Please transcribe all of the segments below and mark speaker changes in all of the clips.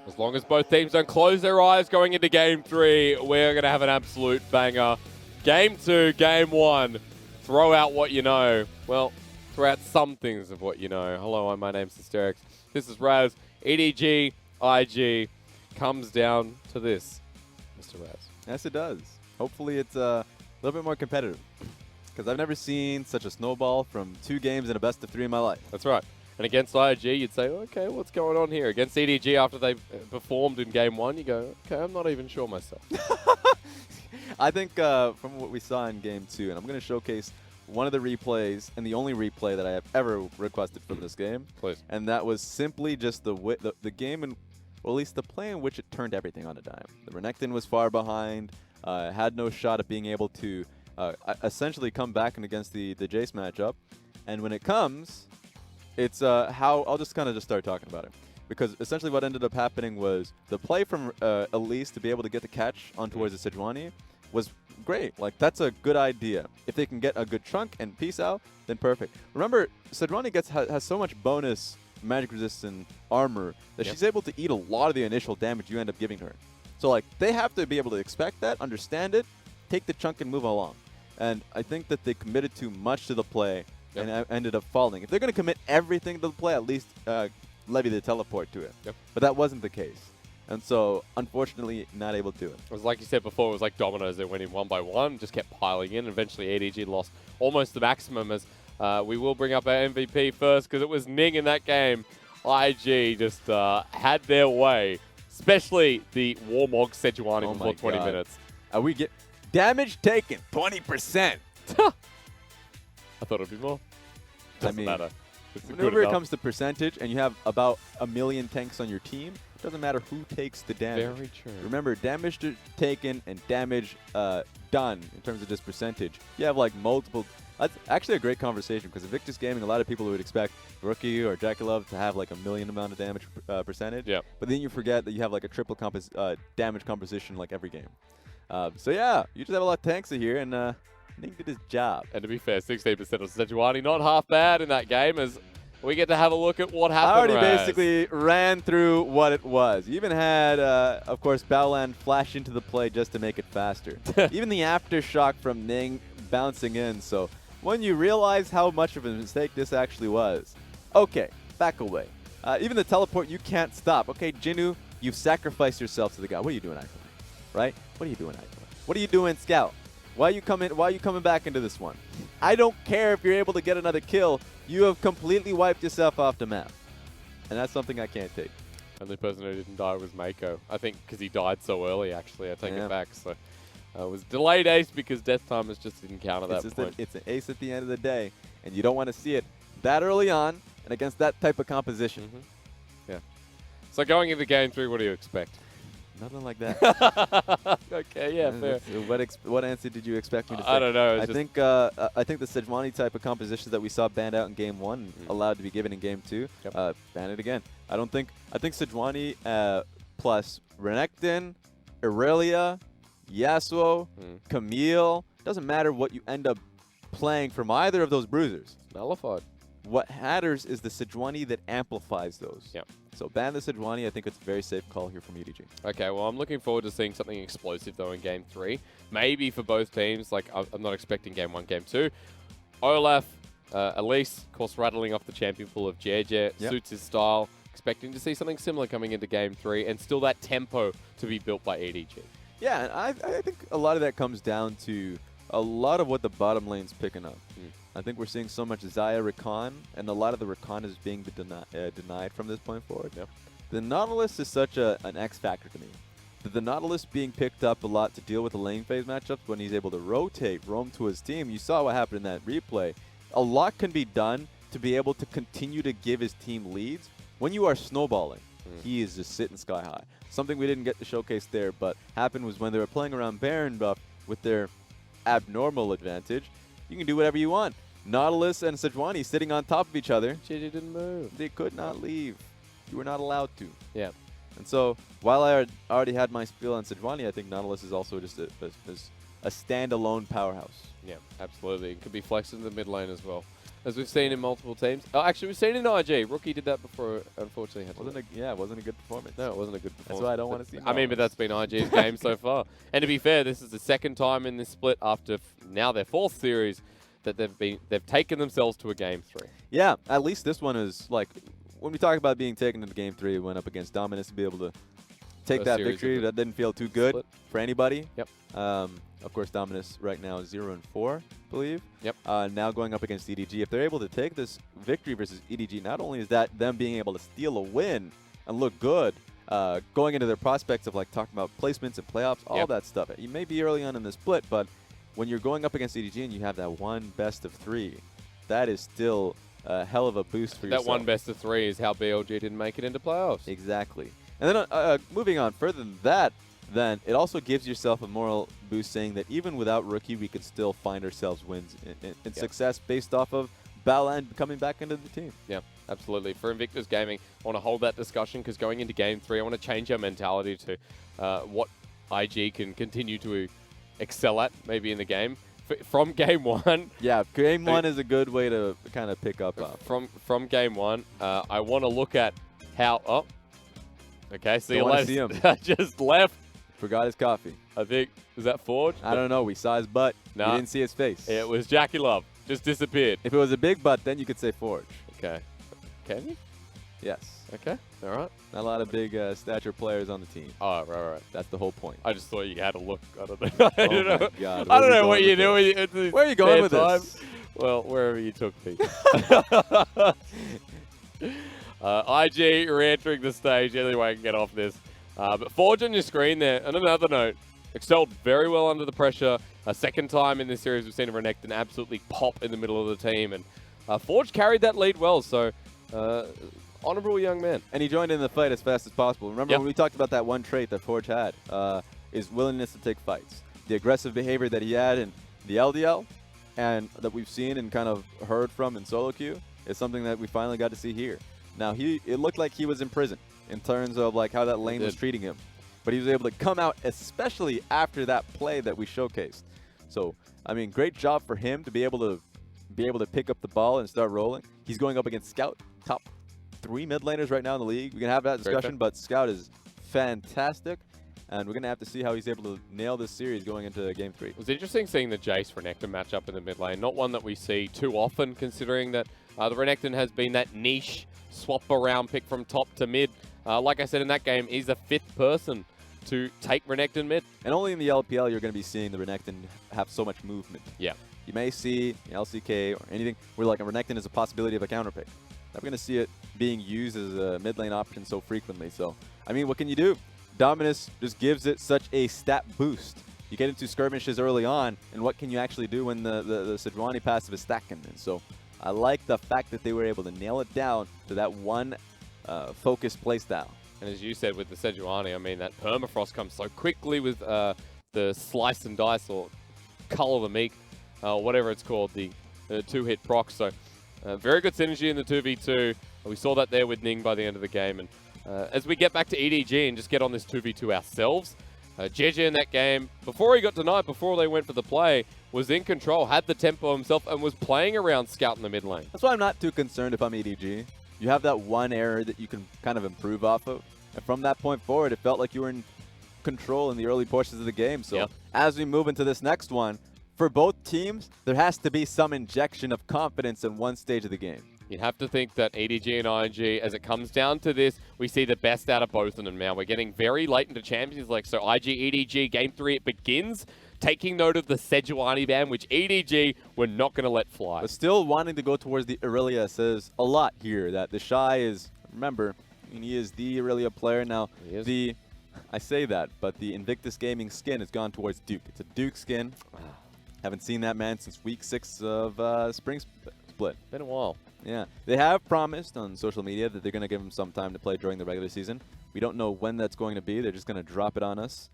Speaker 1: As long as both teams don't close their eyes going into Game 3, we're going to have an absolute banger. Game 2, Game 1, throw out what you know. Well, throw out some things of what you know. Hello, my name's Hysterics. This is Raz. EDG, IG, comes down to this, Mr. Raz.
Speaker 2: Yes, it does. Hopefully it's a little bit more competitive. Because I've never seen such a snowball from 2 games in a best of 3 in my life.
Speaker 1: That's right. And against IG, you'd say, okay, what's going on here? Against EDG, after they performed in Game 1, you go, okay, I'm not even sure myself.
Speaker 2: I think from what we saw in Game 2, and I'm going to showcase one of the replays, and the only replay that I have ever requested from this game.
Speaker 1: Please.
Speaker 2: And that was simply just the game, and well, at least the play in which it turned everything on a dime. The Renekton was far behind, had no shot at being able to essentially come back and against the Jace matchup. And when it comes, it's how I'll just kind of start talking about it, because essentially what ended up happening was the play from Elise to be able to get the catch on towards the Sejuani was great. Like, that's a good idea. If they can get a good chunk and peace out, then perfect. Remember, Sejuani has so much bonus magic resistant armor that she's able to eat a lot of the initial damage you end up giving her. So like, they have to be able to expect that, understand it, take the chunk and move along. And I think that they committed too much to the play. And I ended up falling. If they're going to commit everything to the play, at least levy the teleport to it. But that wasn't the case. And so, unfortunately, not able to do it.
Speaker 1: It was like you said before, it was like dominoes. They went in one by one, just kept piling in. Eventually, EDG lost almost the maximum, as we will bring up our MVP first, because it was Ning in that game. IG just had their way, especially the Warmog Sejuani before 20 minutes.
Speaker 2: We get damage taken, 20%.
Speaker 1: I thought it'd be more. Doesn't matter.
Speaker 2: Whenever it comes to percentage and you have about 1 million tanks on your team, it doesn't matter who takes the damage.
Speaker 1: Very true.
Speaker 2: Remember, damage taken and damage done in terms of just percentage. You have like multiple. That's actually a great conversation, because Invictus Gaming, a lot of people would expect Rookie or JakeyLove to have like 1 million amount of damage percentage.
Speaker 1: Yeah.
Speaker 2: But then you forget that you have like a triple damage composition like every game. So yeah, you just have a lot of tanks in here, and Ning did his job.
Speaker 1: And to be fair, 16% of Sejuani, not half bad in that game, as we get to have a look at what happened.
Speaker 2: I already basically ran through what it was. You even had, of course, Baolan flash into the play just to make it faster. Even the aftershock from Ning bouncing in. So when you realize how much of a mistake this actually was, okay, back away. Even the teleport, you can't stop. Okay, Jinoo, you've sacrificed yourself to the guy. What are you doing, iBoy? Right? What are you doing, iBoy? What are you doing, Scout? Why are you coming back into this one? I don't care if you're able to get another kill. You have completely wiped yourself off the map. And that's something I can't take.
Speaker 1: Only person who didn't die was Meiko. I think because he died so early, actually. I take it back. So it was delayed ace because death timers just didn't count at that point.
Speaker 2: It's an ace at the end of the day. And you don't want to see it that early on and against that type of composition.
Speaker 1: Yeah. So going into Game 3, what do you expect?
Speaker 2: Nothing like that.
Speaker 1: Okay, yeah, fair.
Speaker 2: What answer did you expect me to say?
Speaker 1: I don't know.
Speaker 2: I think the Sejuani type of compositions that we saw banned out in Game 1 allowed to be given in Game 2, ban it again. I think Sejuani plus Renekton, Irelia, Yasuo, Camille, doesn't matter what you end up playing from either of those bruisers.
Speaker 1: Nullified.
Speaker 2: What matters is the Sejuani that amplifies those.
Speaker 1: Yep.
Speaker 2: So ban the Sejuani. I think it's a very safe call here from EDG.
Speaker 1: Okay, well, I'm looking forward to seeing something explosive, though, in Game 3. Maybe for both teams. Like, I'm not expecting Game 1, Game 2. Olaf, Elise, of course, rattling off the champion pool of Jiejie. Suits his style. Expecting to see something similar coming into Game 3. And still that tempo to be built by EDG. Yeah,
Speaker 2: and I think a lot of that comes down to a lot of what the bottom lane's picking up. I think we're seeing so much Xayah recon, and a lot of the recon is being denied from this point forward. The Nautilus is such an X factor to me. The Nautilus being picked up a lot to deal with the lane phase matchups when he's able to rotate, roam to his team. You saw what happened in that replay. A lot can be done to be able to continue to give his team leads. When you are snowballing, he is just sitting sky high. Something we didn't get to showcase there, but happened was when they were playing around Baron buff with their abnormal advantage, you can do whatever you want. Nautilus and Sejuani sitting on top of each other.
Speaker 1: Jiejie didn't move.
Speaker 2: They could not leave. You were not allowed to.
Speaker 1: Yeah.
Speaker 2: And so, while I already had my spiel on Sejuani, I think Nautilus is also just a standalone powerhouse.
Speaker 1: Yeah, absolutely. It could be flexed in the mid lane as well. as we've seen in multiple teams. Oh, actually, we've seen in IG. Rookie did that before, unfortunately.
Speaker 2: It wasn't a good performance.
Speaker 1: No, it wasn't a good performance.
Speaker 2: That's why I don't want to see
Speaker 1: I mean, but that's been IG's game so far. And to be fair, this is the second time in this split after now their 4th series that they've taken themselves to a Game 3.
Speaker 2: Yeah, at least this one is like, when we talk about being taken into Game 3, it went up against Dominus to be able to take
Speaker 1: First
Speaker 2: that
Speaker 1: series
Speaker 2: victory.
Speaker 1: of the
Speaker 2: That didn't feel too good
Speaker 1: split.
Speaker 2: for anybody.
Speaker 1: Yep.
Speaker 2: Of course, Dominus right now is 0-4, I believe.
Speaker 1: Yep.
Speaker 2: Now going up against EDG. If they're able to take this victory versus EDG, not only is that them being able to steal a win and look good, going into their prospects of like talking about placements and playoffs, all that stuff. You may be early on in the split, but when you're going up against EDG and you have that one best of 3, that is still a hell of a boost for yourself.
Speaker 1: That one best of 3 is how BLG didn't make it into playoffs.
Speaker 2: Exactly. And then moving on further than that, then it also gives yourself a moral boost saying that even without Rookie, we could still find ourselves wins in success based off of Balan coming back into the team.
Speaker 1: Yeah, absolutely. For Invictus Gaming, I want to hold that discussion because going into Game 3, I want to change our mentality to what IG can continue to excel at maybe in the game. From Game 1.
Speaker 2: Yeah, Game 1 is a good way to kind of pick up.
Speaker 1: From Game 1, I want to look at how... Oh, okay, see you later.
Speaker 2: See him.
Speaker 1: Just left.
Speaker 2: Forgot his coffee.
Speaker 1: I think, was that Forge?
Speaker 2: I don't know. We saw his butt.
Speaker 1: Nah.
Speaker 2: We didn't see his face.
Speaker 1: It was JakeyLove. Just disappeared.
Speaker 2: If it was a big butt, then you could say Forge.
Speaker 1: Okay. Can you?
Speaker 2: Yes.
Speaker 1: Okay. All right.
Speaker 2: Not a lot of big stature players on the team.
Speaker 1: Oh, right.
Speaker 2: That's the whole point.
Speaker 1: I just thought you had a look. I don't know. I don't know.
Speaker 2: My God.
Speaker 1: I don't know what you're doing.
Speaker 2: Where are you going with this?
Speaker 1: Well, wherever you took me. IG re-entering the stage. The only way I can get off this. But Forge on your screen there. On another note, excelled very well under the pressure. A second time in this series we've seen Renekton absolutely pop in the middle of the team. And Forge carried that lead well. So, honorable young man.
Speaker 2: And he joined in the fight as fast as possible. Remember when we talked about that one trait that Forge had, is willingness to take fights. The aggressive behavior that he had in the LDL and that we've seen and kind of heard from in solo queue is something that we finally got to see here. Now, it looked like he was in prison in terms of like how that lane was treating him. But he was able to come out, especially after that play that we showcased. So, I mean, great job for him to be able to pick up the ball and start rolling. He's going up against Scout, top 3 mid laners right now in the league. We can have that discussion, but Scout is fantastic. And we're going to have to see how he's able to nail this series going into Game 3.
Speaker 1: It was interesting seeing the Jace Renekton matchup in the mid lane. Not one that we see too often, considering that the Renekton has been that niche swap around pick from top to mid. Like I said in that game, he's the 5th person to take Renekton mid. And
Speaker 2: only in the LPL you're going to be seeing the Renekton have so much movement.
Speaker 1: Yeah.
Speaker 2: You may see LCK or anything where like a Renekton is a possibility of a counter pick. Not going to see it being used as a mid lane option so frequently. So, I mean, what can you do? Dominus just gives it such a stat boost. You get into skirmishes early on, and what can you actually do when the Sejuani passive is stacking? And so I like the fact that they were able to nail it down to that one focused playstyle.
Speaker 1: And as you said with the Sejuani, I mean, that permafrost comes so quickly with the slice and dice or Cull of the Meek, whatever it's called, the 2-hit proc. So very good synergy in the 2v2. We saw that there with Ning by the end of the game. And as we get back to EDG and just get on this 2v2 ourselves, Jiejie in that game, before he got denied, before they went for the play, was in control, had the tempo himself, and was playing around Scout in the mid lane.
Speaker 2: That's why I'm not too concerned if I'm EDG. You have that one error that you can kind of improve off of. And from that point forward, it felt like you were in control in the early portions of the game. So as we move into this next one, for both teams, there has to be some injection of confidence in one stage of the game.
Speaker 1: You'd have to think that EDG and IG, as it comes down to this, we see the best out of both of them now. We're getting very late into Champions League, so IG, EDG, Game 3, it begins. Taking note of the Sejuani ban, which EDG we're not going to let fly.
Speaker 2: But still wanting to go towards the Irelia says a lot here that TheShy is, remember, I mean, he is the Irelia player. Now, I say that, but the Invictus Gaming skin has gone towards Duke. It's a Duke skin. Haven't seen that man since week 6 of Spring Split.
Speaker 1: Been a while.
Speaker 2: Yeah. They have promised on social media that they're going to give him some time to play during the regular season. We don't know when that's going to be. They're just going to drop it on us.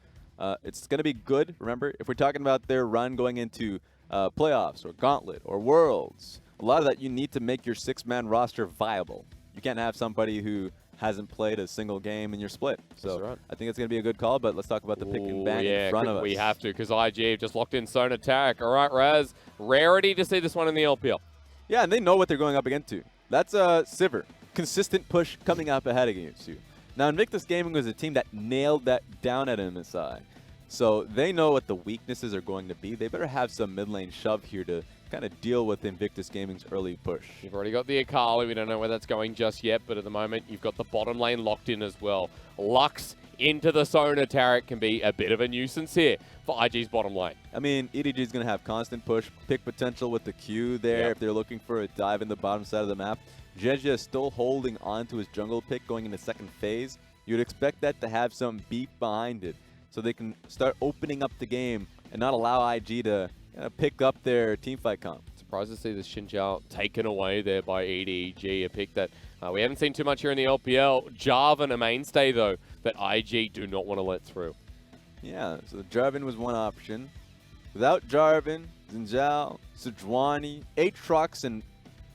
Speaker 2: It's going to be good, remember, if we're talking about their run going into playoffs or Gauntlet or Worlds, a lot of that you need to make your 6-man roster viable. You can't have somebody who hasn't played a single game in your split. So I think it's going to be a good call, but let's talk about the pick and ban in front of us.
Speaker 1: We have to, because IG just locked in Sona Tarek. All right, Raz, rarity to see this one in the LPL.
Speaker 2: Yeah, and they know what they're going up against. That's a Sivir. Consistent push coming up ahead against you. Now, Invictus Gaming was a team that nailed that down at MSI. So they know what the weaknesses are going to be. They better have some mid lane shove here to kind of deal with Invictus Gaming's early push.
Speaker 1: You've already got the Akali. We don't know where that's going just yet, but at the moment, you've got the bottom lane locked in as well. Lux into the Sona turret can be a bit of a nuisance here for IG's bottom lane.
Speaker 2: I mean, EDG is going to have constant push, pick potential with the Q there if they're looking for a dive in the bottom side of the map. Jiejie is still holding on to his jungle pick going into second phase. You'd expect that to have some beef behind it so they can start opening up the game and not allow IG to pick up their teamfight comp.
Speaker 1: Surprised to see the Xinjiao taken away there by EDG, a pick that we haven't seen too much here in the LPL. Jarvan, a mainstay, though, that IG do not want to let through.
Speaker 2: Yeah, so Jarvan was one option. Without Jarvan, Xinjiao, Sejuani, Aatrox, and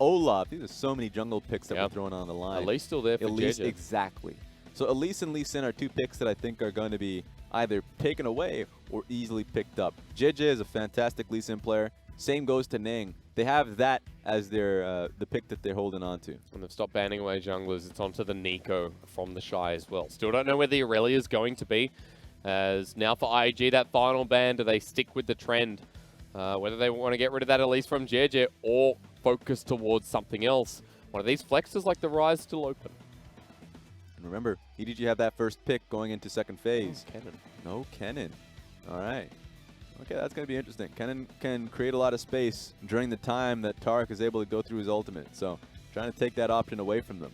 Speaker 2: Olaf. These are so many jungle picks that we're throwing on the line.
Speaker 1: Elise still there for
Speaker 2: Elise,
Speaker 1: Jiejie.
Speaker 2: exactly. So Elise and Lee Sin are two picks that I think are going to be either taken away or easily picked up. Jiejie is a fantastic Lee Sin player. Same goes to Ning. They have that as their the pick that they're holding on to.
Speaker 1: And they've stopped banning away junglers. It's onto the Meiko from TheShy as well. Still don't know where the Aurelia is going to be. As now for IG, that final ban, do they stick with the trend? Whether they want to get rid of that Elise from Jiejie or focus towards something else. One of these flexes like the Rise still open.
Speaker 2: And remember, EDG have that first pick going into second phase.
Speaker 1: Kennen.
Speaker 2: No Kennen. All right. Okay, that's going to be interesting. Kennen can create a lot of space during the time that Taric is able to go through his ultimate. So trying to take that option away from them.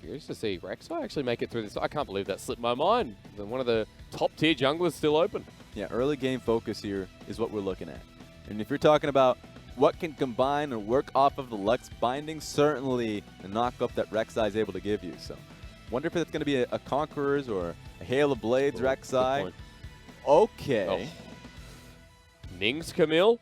Speaker 1: Curious to see Rek'Sai actually make it through this. I can't believe that slipped my mind. One of the top tier junglers still open.
Speaker 2: Yeah, early game focus here is what we're looking at. And if you're talking about what can combine and work off of the Lux binding, certainly the knockup that Rek'Sai is able to give you. So wonder if it's going to be a Conquerors or a Hail of Blades Rek'Sai. Okay.
Speaker 1: Ning's Camille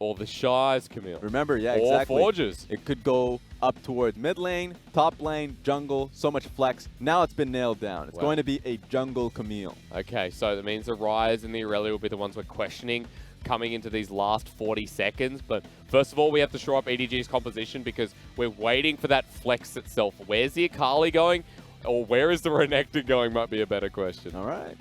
Speaker 1: or TheShy's Camille.
Speaker 2: Remember, yeah,
Speaker 1: or
Speaker 2: exactly.
Speaker 1: Forges.
Speaker 2: It could go up towards mid lane, top lane, jungle, so much flex. Now it's been nailed down. It's going to be a jungle Camille.
Speaker 1: Okay, so that means the Rise and the Aurelia will be the ones we're questioning coming into these last 40 seconds. But first of all, we have to shore up EDG's composition because we're waiting for that flex itself. Where's the Akali going? Or where is the Renekton going might be a better question.
Speaker 2: All right.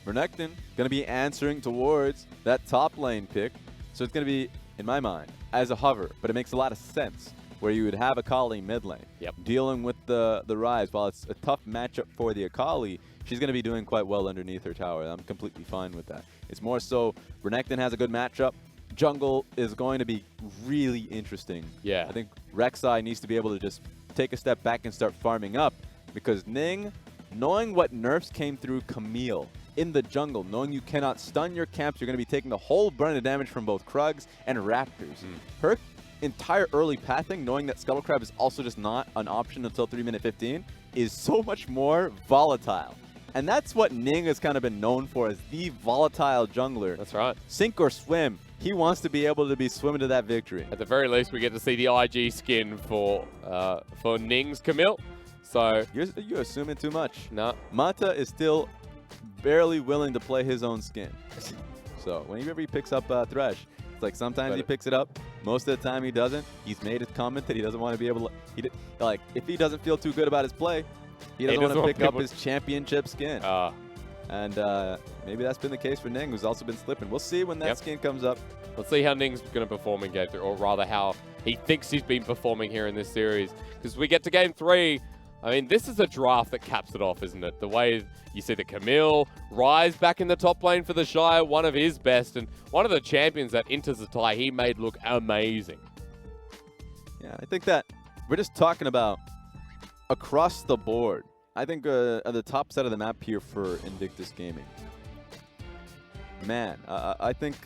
Speaker 2: Renekton going to be answering towards that top lane pick. So it's going to be, in my mind, as a hover. But it makes a lot of sense where you would have Akali mid lane. Dealing with the Rise. While it's a tough matchup for the Akali, she's going to be doing quite well underneath her tower. I'm completely fine with that. It's more so Renekton has a good matchup. Jungle is going to be really interesting.
Speaker 1: Yeah.
Speaker 2: I think Rek'Sai needs to be able to just take a step back and start farming up because Ning, knowing what nerfs came through Camille in the jungle, knowing you cannot stun your camps, you're going to be taking the whole brunt of damage from both Krugs and Raptors. Her entire early pathing, knowing that Scuttle Crab is also just not an option until 3 minute 15, is so much more volatile. And that's what Ning has kind of been known for, as the volatile jungler.
Speaker 1: That's right.
Speaker 2: Sink or swim. He wants to be able to be swimming to that victory.
Speaker 1: At the very least, we get to see the IG skin for Ning's Camille. So
Speaker 2: You're assuming too much.
Speaker 1: No.
Speaker 2: Mata is still barely willing to play his own skin. So whenever he picks up Thresh, it's like sometimes he picks it up, most of the time he doesn't. He's made his comment that he doesn't want to be able to, like, if he doesn't feel too good about his play, he doesn't want to pick up his championship skin. And maybe that's been the case for Ning, who's also been slipping. We'll see when that skin comes up.
Speaker 1: Let's see how Ning's going to perform in Game 3, or rather how he thinks he's been performing here in this series. Because we get to Game 3, I mean, this is a draft that caps it off, isn't it? The way you see the Camille, Rise back in the top lane for TheShy, one of his best, and one of the champions that enters the tie he made look amazing.
Speaker 2: Yeah, I think that we're just talking about across the board. I think at the top side of the map here for Invictus Gaming. Man, I think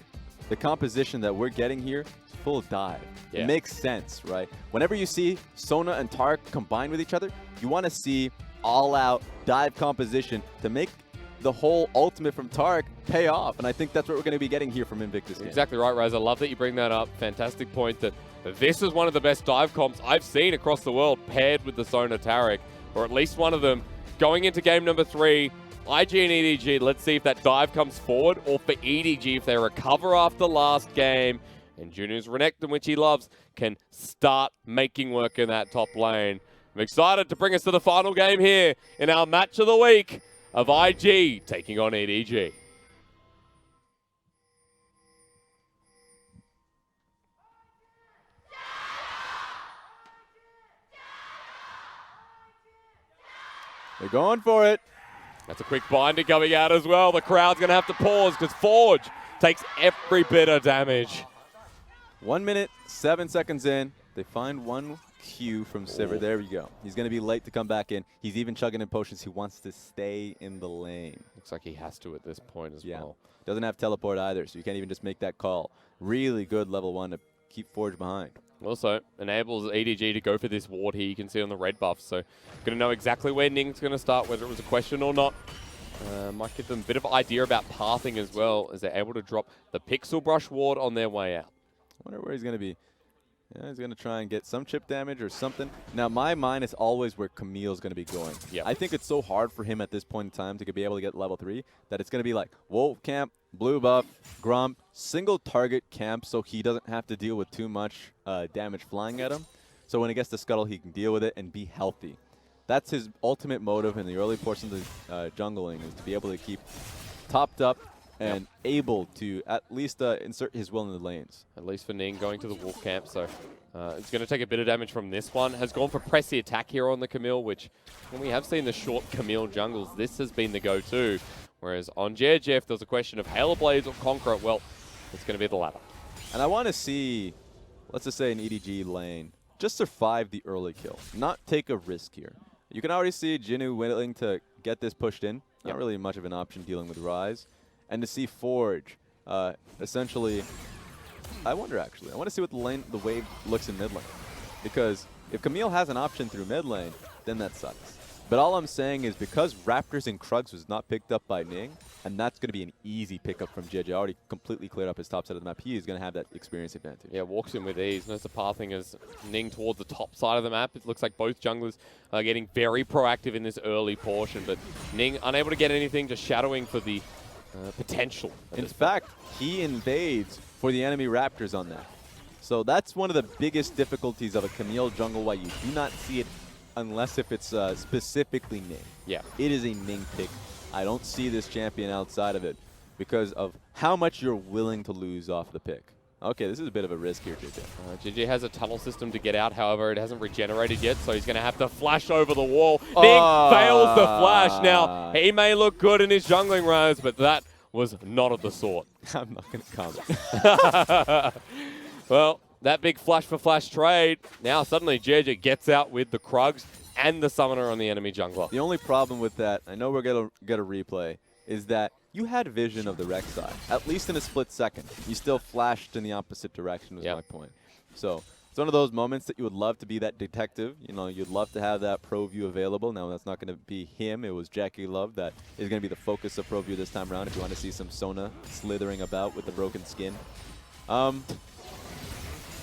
Speaker 2: the composition that we're getting here is full dive. It makes sense, right? Whenever you see Sona and Taric combined with each other, you want to see all-out dive composition to make the whole ultimate from Taric pay off. And I think that's what we're going to be getting here from Invictus Gaming.
Speaker 1: Exactly right, Rise. I love that you bring that up. Fantastic point that this is one of the best dive comps I've seen across the world paired with the Sona Taric, or at least one of them. Going into game number 3, IG and EDG, let's see if that dive comes forward, or for EDG, if they recover after last game And Jinoo's Renekton, which he loves, can start making work in that top lane. I'm excited to bring us to the final game here in our match of the week of IG taking on EDG.
Speaker 2: They're going for it.
Speaker 1: That's a quick binder coming out as well. The crowd's going to have to pause because Forge takes every bit of damage.
Speaker 2: 1 minute, 7 seconds in. They find one Q from Sivir. There we go. He's going to be late to come back in. He's even chugging in potions. He wants to stay in the lane.
Speaker 1: Looks like he has to at this point as well.
Speaker 2: Doesn't have teleport either, so you can't even just make that call. Really good level 1 to keep Forge behind.
Speaker 1: Also, enables EDG to go for this ward here. You can see on the red buff. So, going to know exactly where Ning's going to start, whether it was a question or not. Might give them a bit of idea about pathing as well, as they're able to drop the Pixel Brush ward on their way out.
Speaker 2: I wonder where he's going to be. Yeah, he's going to try and get some chip damage or something. Now, my mind is always where Camille's going to be going.
Speaker 1: Yep.
Speaker 2: I think it's so hard for him at this point in time to be able to get level 3 that it's going to be like Wolf Camp, Blue Buff, Grump, single target camp so he doesn't have to deal with too much damage flying at him. So when he gets the Scuttle, he can deal with it and be healthy. That's his ultimate motive in the early portion of the jungling, is to be able to keep topped up and able to at least insert his will in the lanes.
Speaker 1: At least for Ning going to the Wolf Camp, so it's going to take a bit of damage from this one. Has gone for press the attack here on the Camille, which when we have seen the short Camille jungles, this has been the go-to. Whereas on Jiejie, if there's a question of Hail Blades or Conquer it, well, it's going to be the latter.
Speaker 2: And I want to see, let's just say an EDG lane, just survive the early kill, not take a risk here. You can already see Jinoo willing to get this pushed in. Not really much of an option dealing with Ryze. And to see Forge, essentially, I wonder actually. I want to see what the wave looks in mid lane. Because if Camille has an option through mid lane, then that sucks. But all I'm saying is because Raptors and Krugs was not picked up by Ning, and that's going to be an easy pickup from Jiejie. Already completely cleared up his top side of the map. He is going to have that experience advantage.
Speaker 1: Yeah, walks in with ease. Notice the pathing as Ning towards the top side of the map. It looks like both junglers are getting very proactive in this early portion, but Ning unable to get anything, just shadowing for the potential.
Speaker 2: In fact, he invades for the enemy Raptors on that. So that's one of the biggest difficulties of a Camille jungle, why you do not see it unless if it's specifically Ning.
Speaker 1: Yeah.
Speaker 2: It is a Ning pick. I don't see this champion outside of it because of how much you're willing to lose off the pick. Okay, this is a bit of a risk here, Jiejie.
Speaker 1: Jiejie has a tunnel system to get out, however, it hasn't regenerated yet, so he's going to have to flash over the wall. Ning fails the flash. Now, he may look good in his jungling Ryze, but that was not of the sort.
Speaker 2: I'm not going to comment.
Speaker 1: Well, that big flash for flash trade, now suddenly Jiejie gets out with the Krugs and the summoner on the enemy jungler.
Speaker 2: The only problem with that, I know we're going to get a replay, is that you had vision of the Rek'Sai, at least in a split second. You still flashed in the opposite direction was my point. So it's one of those moments that you would love to be that detective. You know, you'd love to have that pro view available. Now that's not going to be him. It was JakeyLove that is going to be the focus of pro view this time around if you want to see some Sona slithering about with the broken skin.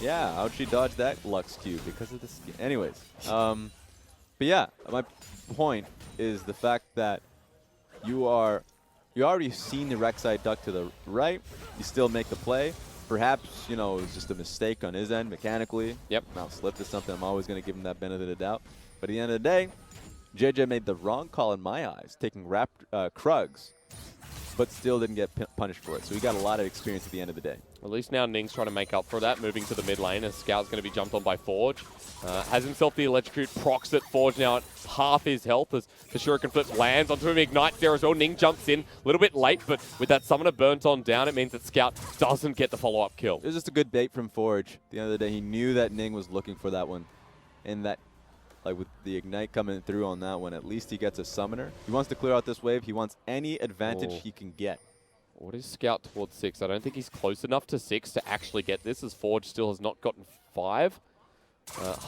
Speaker 2: Yeah, how'd she dodge that Lux Q? Because of the skin. Anyways, but yeah, my point is the fact that you already seen the Rek'Sai duck to the right. You still make the play. Perhaps, you know, it was just a mistake on his end mechanically.
Speaker 1: Yep.
Speaker 2: Now slipped to something. I'm always going to give him that benefit of doubt. But at the end of the day, Jiejie made the wrong call in my eyes, taking Krugs, but still didn't get punished for it. So he got a lot of experience at the end of the day.
Speaker 1: At least now Ning's trying to make up for that, moving to the mid lane as Scout's going to be jumped on by Forge. Has himself the electrocute, procs at Forge now at half his health as the Shuriken Flip lands onto him, ignites there as well. Ning jumps in a little bit late, but with that summoner burnt on down, it means that Scout doesn't get the follow-up kill.
Speaker 2: It was just a good bait from Forge. At the end of the day, he knew that Ning was looking for that one. And that, like with the ignite coming through on that one, at least he gets a summoner. He wants to clear out this wave. He wants any advantage he can get.
Speaker 1: What is Scout towards 6? I don't think he's close enough to 6 to actually get this, as Forge still has not gotten 5.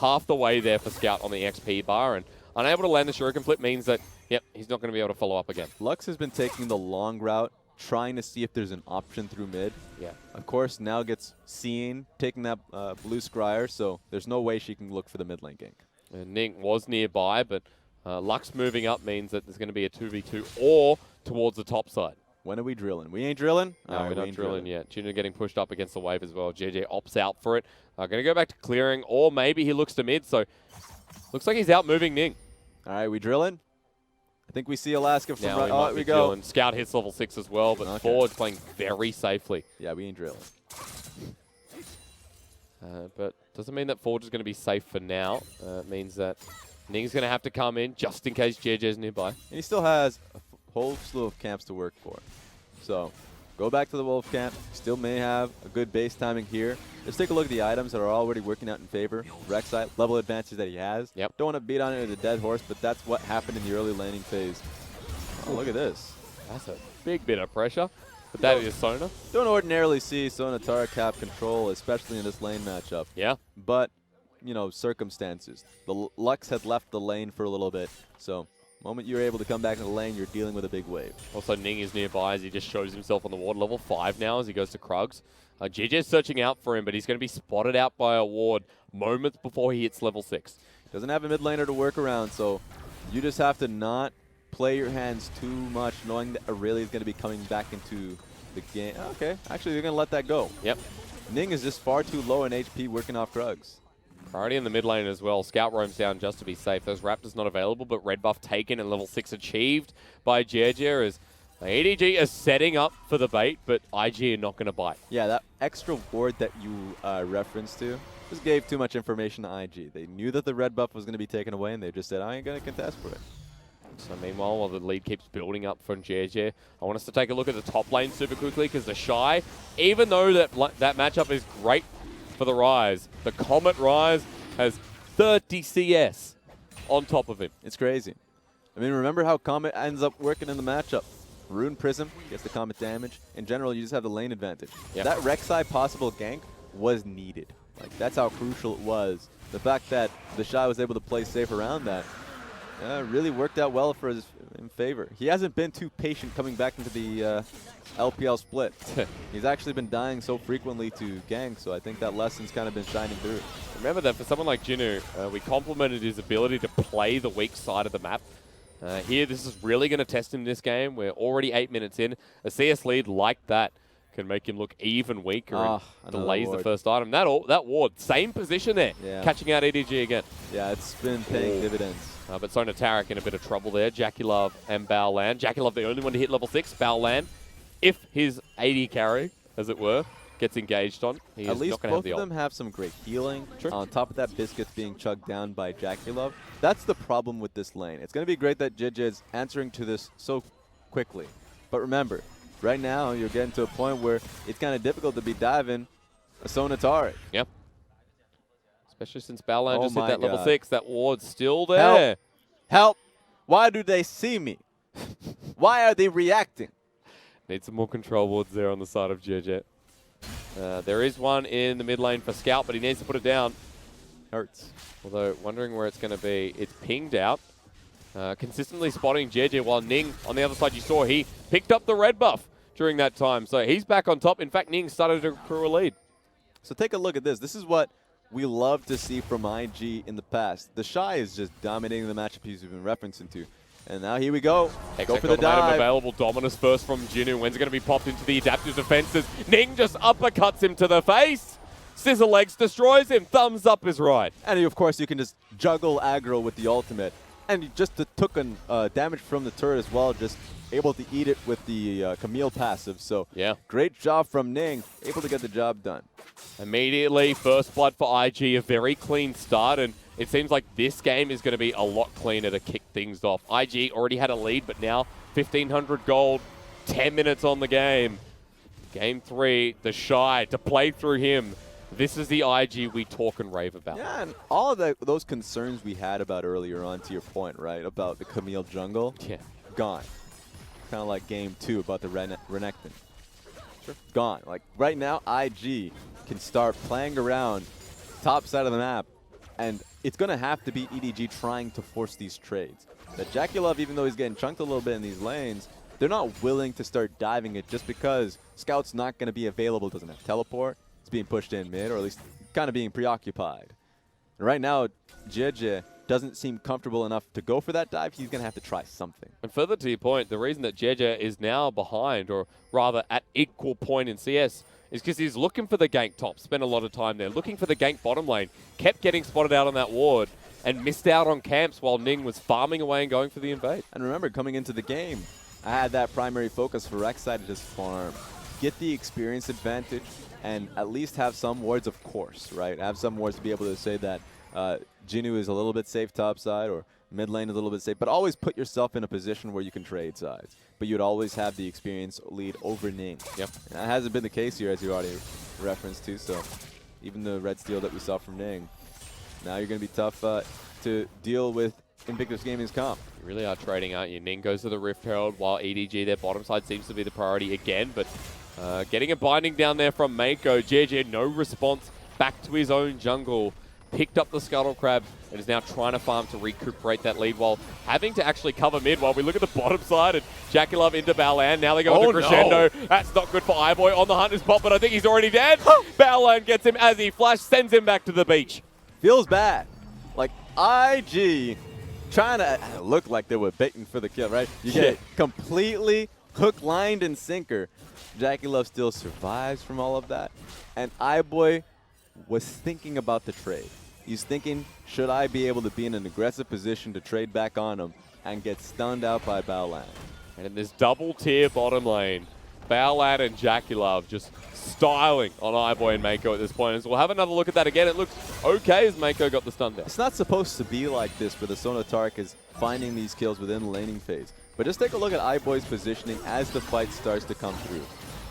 Speaker 1: Half the way there for Scout on the XP bar, and unable to land the Shuriken Flip means that, yep, he's not going to be able to follow up again.
Speaker 2: Lux has been taking the long route, trying to see if there's an option through mid.
Speaker 1: Yeah.
Speaker 2: Of course, now gets seen taking that blue Scryer, so there's no way she can look for the mid lane gank.
Speaker 1: And Ning was nearby, but Lux moving up means that there's going to be a 2v2 or towards the top side.
Speaker 2: When are we drilling? We ain't drilling?
Speaker 1: No,
Speaker 2: All
Speaker 1: we're
Speaker 2: right,
Speaker 1: not drilling yet. Jinoo getting pushed up against the wave as well. Jiejie opts out for it. Going to go back to clearing, or maybe he looks to mid. So looks like he's out moving Ning.
Speaker 2: All right, we drilling? I think we see Alaska from
Speaker 1: Now
Speaker 2: right.
Speaker 1: we might
Speaker 2: Oh,
Speaker 1: be
Speaker 2: we go.
Speaker 1: drilling. Scout hits level 6 as well, but
Speaker 2: Okay.
Speaker 1: Forward's playing very safely.
Speaker 2: Yeah, we ain't drilling.
Speaker 1: But doesn't mean that Forge is going to be safe for now. It means that Ning's going to have to come in just in case Jiejie's nearby.
Speaker 2: And he still has a whole slew of camps to work for. So go back to the Wolf camp. Still may have a good base timing here. Let's take a look at the items that are already working out in favor. Rek'Sai, level advantage that he has.
Speaker 1: Yep.
Speaker 2: Don't want to beat on it with a dead horse, but that's what happened in the early laning phase. Oh, look at this.
Speaker 1: That's a big bit of pressure. But that is Sona.
Speaker 2: Don't ordinarily see Sona Tara cap control, especially in this lane matchup.
Speaker 1: Yeah.
Speaker 2: But, you know, circumstances. The Lux had left the lane for a little bit, so moment you're able to come back in the lane, you're dealing with a big wave.
Speaker 1: Also, Ning is nearby as he just shows himself on the ward. Level 5 now as he goes to Krugs. Jiejie's searching out for him, but he's going to be spotted out by a ward moments before he hits level 6.
Speaker 2: Doesn't have a mid laner to work around, so you just have to not play your hands too much, knowing that Aurelia is going to be coming back into the game. Okay, actually, they're going to let that go.
Speaker 1: Yep.
Speaker 2: Ning is just far too low in HP working off Krugs.
Speaker 1: Priority in the mid lane as well. Scout roams down just to be safe. Those Raptors not available, but red buff taken and level 6 achieved by Jiejie as EDG is setting up for the bait, but IG are not going to bite.
Speaker 2: Yeah, that extra ward that you referenced to just gave too much information to IG. They knew that the red buff was going to be taken away, and they just said, I ain't going to contest for it.
Speaker 1: So meanwhile, while the lead keeps building up from Jiejie, I want us to take a look at the top lane super quickly because TheShy, even though that matchup is great for the Rise, the Comet Rise has 30 CS on top of him.
Speaker 2: It's crazy. I mean, remember how Comet ends up working in the matchup. Rune Prism gets the Comet damage. In general, you just have the lane advantage.
Speaker 1: Yep.
Speaker 2: That Rek'Sai possible gank was needed. Like, that's how crucial it was. The fact that TheShy was able to play safe around that really worked out well for his in favor. He hasn't been too patient coming back into the LPL split. He's actually been dying so frequently to gank, so I think that lesson's kind of been shining through.
Speaker 1: Remember that for someone like Jinoo, we complimented his ability to play the weak side of the map. Here, this is really going to test him this game. We're already 8 minutes in. A CS lead like that can make him look even weaker and delays the first item. That ward, same position there, catching out EDG again.
Speaker 2: Yeah, it's been paying dividends.
Speaker 1: But Sona Tarek in a bit of trouble there. JakeyLove and Baolan. JakeyLove the only one to hit level 6. Baolan, if his AD carry, as it were, gets engaged on, he is
Speaker 2: At least
Speaker 1: not going to have
Speaker 2: both
Speaker 1: the
Speaker 2: of
Speaker 1: ult.
Speaker 2: them have some great healing.
Speaker 1: Sure.
Speaker 2: On top of that, Biscuit's being chugged down by JakeyLove. That's the problem with this lane. It's going to be great that Jiejie is answering to this so quickly. But remember, right now you're getting to a point where it's kind of difficult to be diving a Sona Tarek.
Speaker 1: Yep. Especially since Baolan just hit
Speaker 2: my
Speaker 1: that level
Speaker 2: God.
Speaker 1: 6. That ward's still there.
Speaker 2: Help! Help! Why do they see me? Why are they reacting?
Speaker 1: Need some more control wards there on the side of Jiejie. There is one in the mid lane for Scout, but he needs to put it down.
Speaker 2: Hurts.
Speaker 1: Although, wondering where it's going to be. It's pinged out. Consistently spotting Jiejie, while Ning, on the other side, you saw he picked up the red buff during that time. So he's back on top. In fact, Ning started to accrue a lead.
Speaker 2: So take a look at this. This is what we love to see from IG in the past. TheShy is just dominating the matchup he's been referencing to. And now here we go. Go for the dive.
Speaker 1: Available. Dominus first from Jinoo. When's it going to be popped into the adaptive defenses? Ning just uppercuts him to the face. Scissor legs destroys him. Thumbs up is right.
Speaker 2: And of course, you can just juggle aggro with the ultimate. And he just took damage from the turret as well, just able to eat it with the Camille passive. So
Speaker 1: yeah,
Speaker 2: great job from Ning, able to get the job done.
Speaker 1: Immediately, first blood for IG, a very clean start, and it seems like this game is going to be a lot cleaner to kick things off. IG already had a lead, but now 1,500 gold, 10 minutes on the game. Game 3, TheShy, to play through him. This is the IG we talk and rave about.
Speaker 2: Yeah, and all of those concerns we had about earlier on, to your point, right, about the Camille jungle, gone. Kind of like game 2 about the Renekton. Sure. Gone. Like, right now, IG can start playing around top side of the map, and it's going to have to be EDG trying to force these trades. That JakeyLove, even though he's getting chunked a little bit in these lanes, they're not willing to start diving it just because Scout's not going to be available, doesn't have teleport. It's being pushed in mid, or at least kind of being preoccupied. And right now, Jiejie doesn't seem comfortable enough to go for that dive, he's going to have to try something.
Speaker 1: And further to your point, the reason that Jiejie is now behind, or rather at equal point in CS, is because he's looking for the gank top, spent a lot of time there, looking for the gank bottom lane, kept getting spotted out on that ward, and missed out on camps while Ning was farming away and going for the invade.
Speaker 2: And remember, coming into the game, I had that primary focus for Rek'Sai to just farm, get the experience advantage, and at least have some wards, of course, right? Have some wards to be able to say that Jinoo is a little bit safe topside, or mid lane is a little bit safe, but always put yourself in a position where you can trade sides. But you'd always have the experience lead over Ning.
Speaker 1: Yep.
Speaker 2: And that hasn't been the case here, as you already referenced to, so even the red steal that we saw from Ning, now you're going to be tough to deal with Invictus Gaming's comp.
Speaker 1: You really are trading, aren't you? Ning goes to the Rift Herald while EDG, their bottom side, seems to be the priority again, but getting a binding down there from Meiko. Jiejie, no response, back to his own jungle. Picked up the Scuttle Crab and is now trying to farm to recuperate that lead while having to actually cover mid while we look at the bottom side and JakeyLove into Baolan. Now they go into Crescendo. No. That's not good for iBoy. On the hunt is Pop, but I think he's already dead. Baolan gets him as he flash, sends him back to the beach.
Speaker 2: Feels bad. Like IG trying to look like they were baiting for the kill, right? You get completely hook, lined, and sinker. JakeyLove still survives from all of that. And iBoy was thinking about the trade. He's thinking, should I be able to be in an aggressive position to trade back on him and get stunned out by Baolan?
Speaker 1: And in this double tier bottom lane, Baolan and JakeyLove just styling on iBoy and Meiko at this point. And so we'll have another look at that again. It looks okay as Meiko got the stun down.
Speaker 2: It's not supposed to be like this for the Sonotark is finding these kills within the laning phase. But just take a look at iBoy's positioning as the fight starts to come through.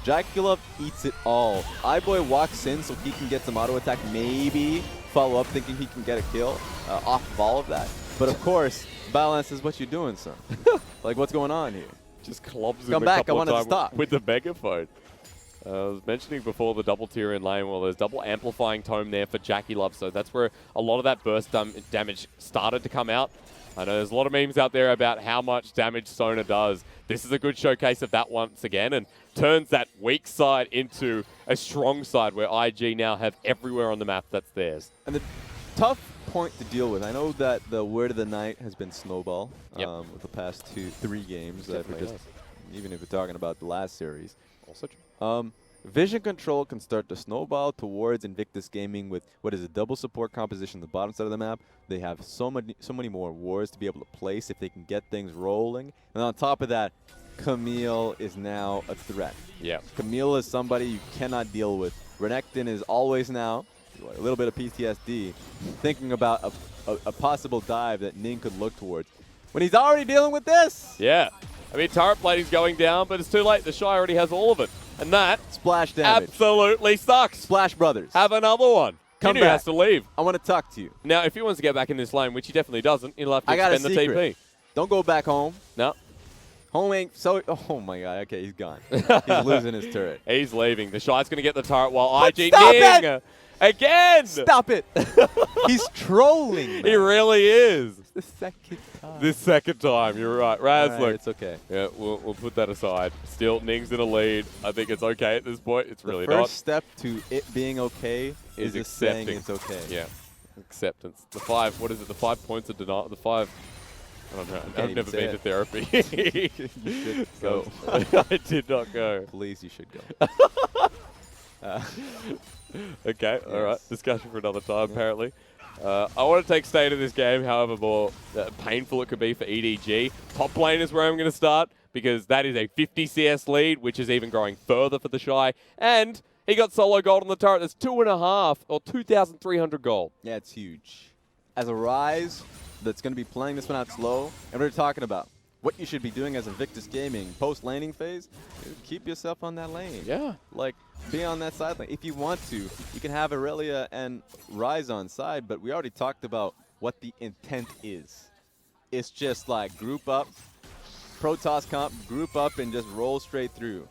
Speaker 2: JakeyLove eats it all. iBoy walks in so he can get some auto attack, maybe follow up thinking he can get a kill off of all of that. But of course, Baolan says, what you doing, son? Like, what's going on here?
Speaker 1: Just clubs him
Speaker 2: Come
Speaker 1: a
Speaker 2: back,
Speaker 1: couple
Speaker 2: I wanted
Speaker 1: of
Speaker 2: to
Speaker 1: times
Speaker 2: stop.
Speaker 1: with the megaphone. I was mentioning before the double tier in lane, well, there's double amplifying tome there for JakeyLove, so that's where a lot of that burst damage started to come out. I know there's a lot of memes out there about how much damage Sona does. This is a good showcase of that once again, and turns that weak side into a strong side where IG now have everywhere on the map that's theirs.
Speaker 2: And the tough point to deal with, I know that the word of the night has been Snowball with the past 2-3 games. Even if we're talking about the last series.
Speaker 1: Also true.
Speaker 2: Vision control can start to snowball towards Invictus Gaming with what is a double support composition on the bottom side of the map. They have so many more wards to be able to place if they can get things rolling. And on top of that, Camille is now a threat.
Speaker 1: Yeah.
Speaker 2: Camille is somebody you cannot deal with. Renekton is always now, a little bit of PTSD, thinking about a possible dive that Ning could look towards. When he's already dealing with this!
Speaker 1: Yeah. I mean, turret plating's going down, but it's too late. TheShy already has all of it. And that
Speaker 2: splash damage
Speaker 1: absolutely sucks.
Speaker 2: Splash Brothers.
Speaker 1: Have another one.
Speaker 2: Come
Speaker 1: Jinoo
Speaker 2: back.
Speaker 1: has to leave.
Speaker 2: I want to talk to you.
Speaker 1: Now, if he wants to get back in this lane, which he definitely doesn't, he'll have to
Speaker 2: I got
Speaker 1: expend
Speaker 2: a
Speaker 1: the
Speaker 2: secret.
Speaker 1: TP.
Speaker 2: Don't go back home.
Speaker 1: No.
Speaker 2: Home ain't so... Oh, my God. Okay, he's gone. He's losing his turret.
Speaker 1: He's leaving. TheShy's going to get the turret while IG
Speaker 2: Stop
Speaker 1: Ning
Speaker 2: it!
Speaker 1: again.
Speaker 2: Stop it. He's trolling, man.
Speaker 1: He really is.
Speaker 2: The second time.
Speaker 1: This second time, you're right. Raz,
Speaker 2: Right,
Speaker 1: look.
Speaker 2: it's okay.
Speaker 1: Yeah, we'll put that aside. Still, Ning's in a lead. I think it's okay at this point. It's really
Speaker 2: the first step to it being okay is just saying
Speaker 1: accepting.
Speaker 2: it's okay.
Speaker 1: Yeah, acceptance. The 5, what is it? The 5 points of denial. The 5. I don't know. I've never been to therapy.
Speaker 2: You should go.
Speaker 1: I did not go.
Speaker 2: Please, you should go.
Speaker 1: Okay,
Speaker 2: Yes.
Speaker 1: all right. Discussion for another time, apparently. I want to take state of this game, however more painful it could be for EDG. Top lane is where I'm going to start, because that is a 50 CS lead, which is even growing further for TheShy. And he got solo gold on the turret. That's 2.5 or 2,300 gold.
Speaker 2: Yeah, it's huge. As a Rise that's going to be playing this one out slow, and we're talking about what you should be doing as Invictus Gaming post-laning phase, keep yourself on that lane.
Speaker 1: Yeah.
Speaker 2: Like, be on that side lane. If you want to, you can have Aurelia and Rise on side, but we already talked about what the intent is. It's just like group up, Protoss comp, group up and just roll straight through.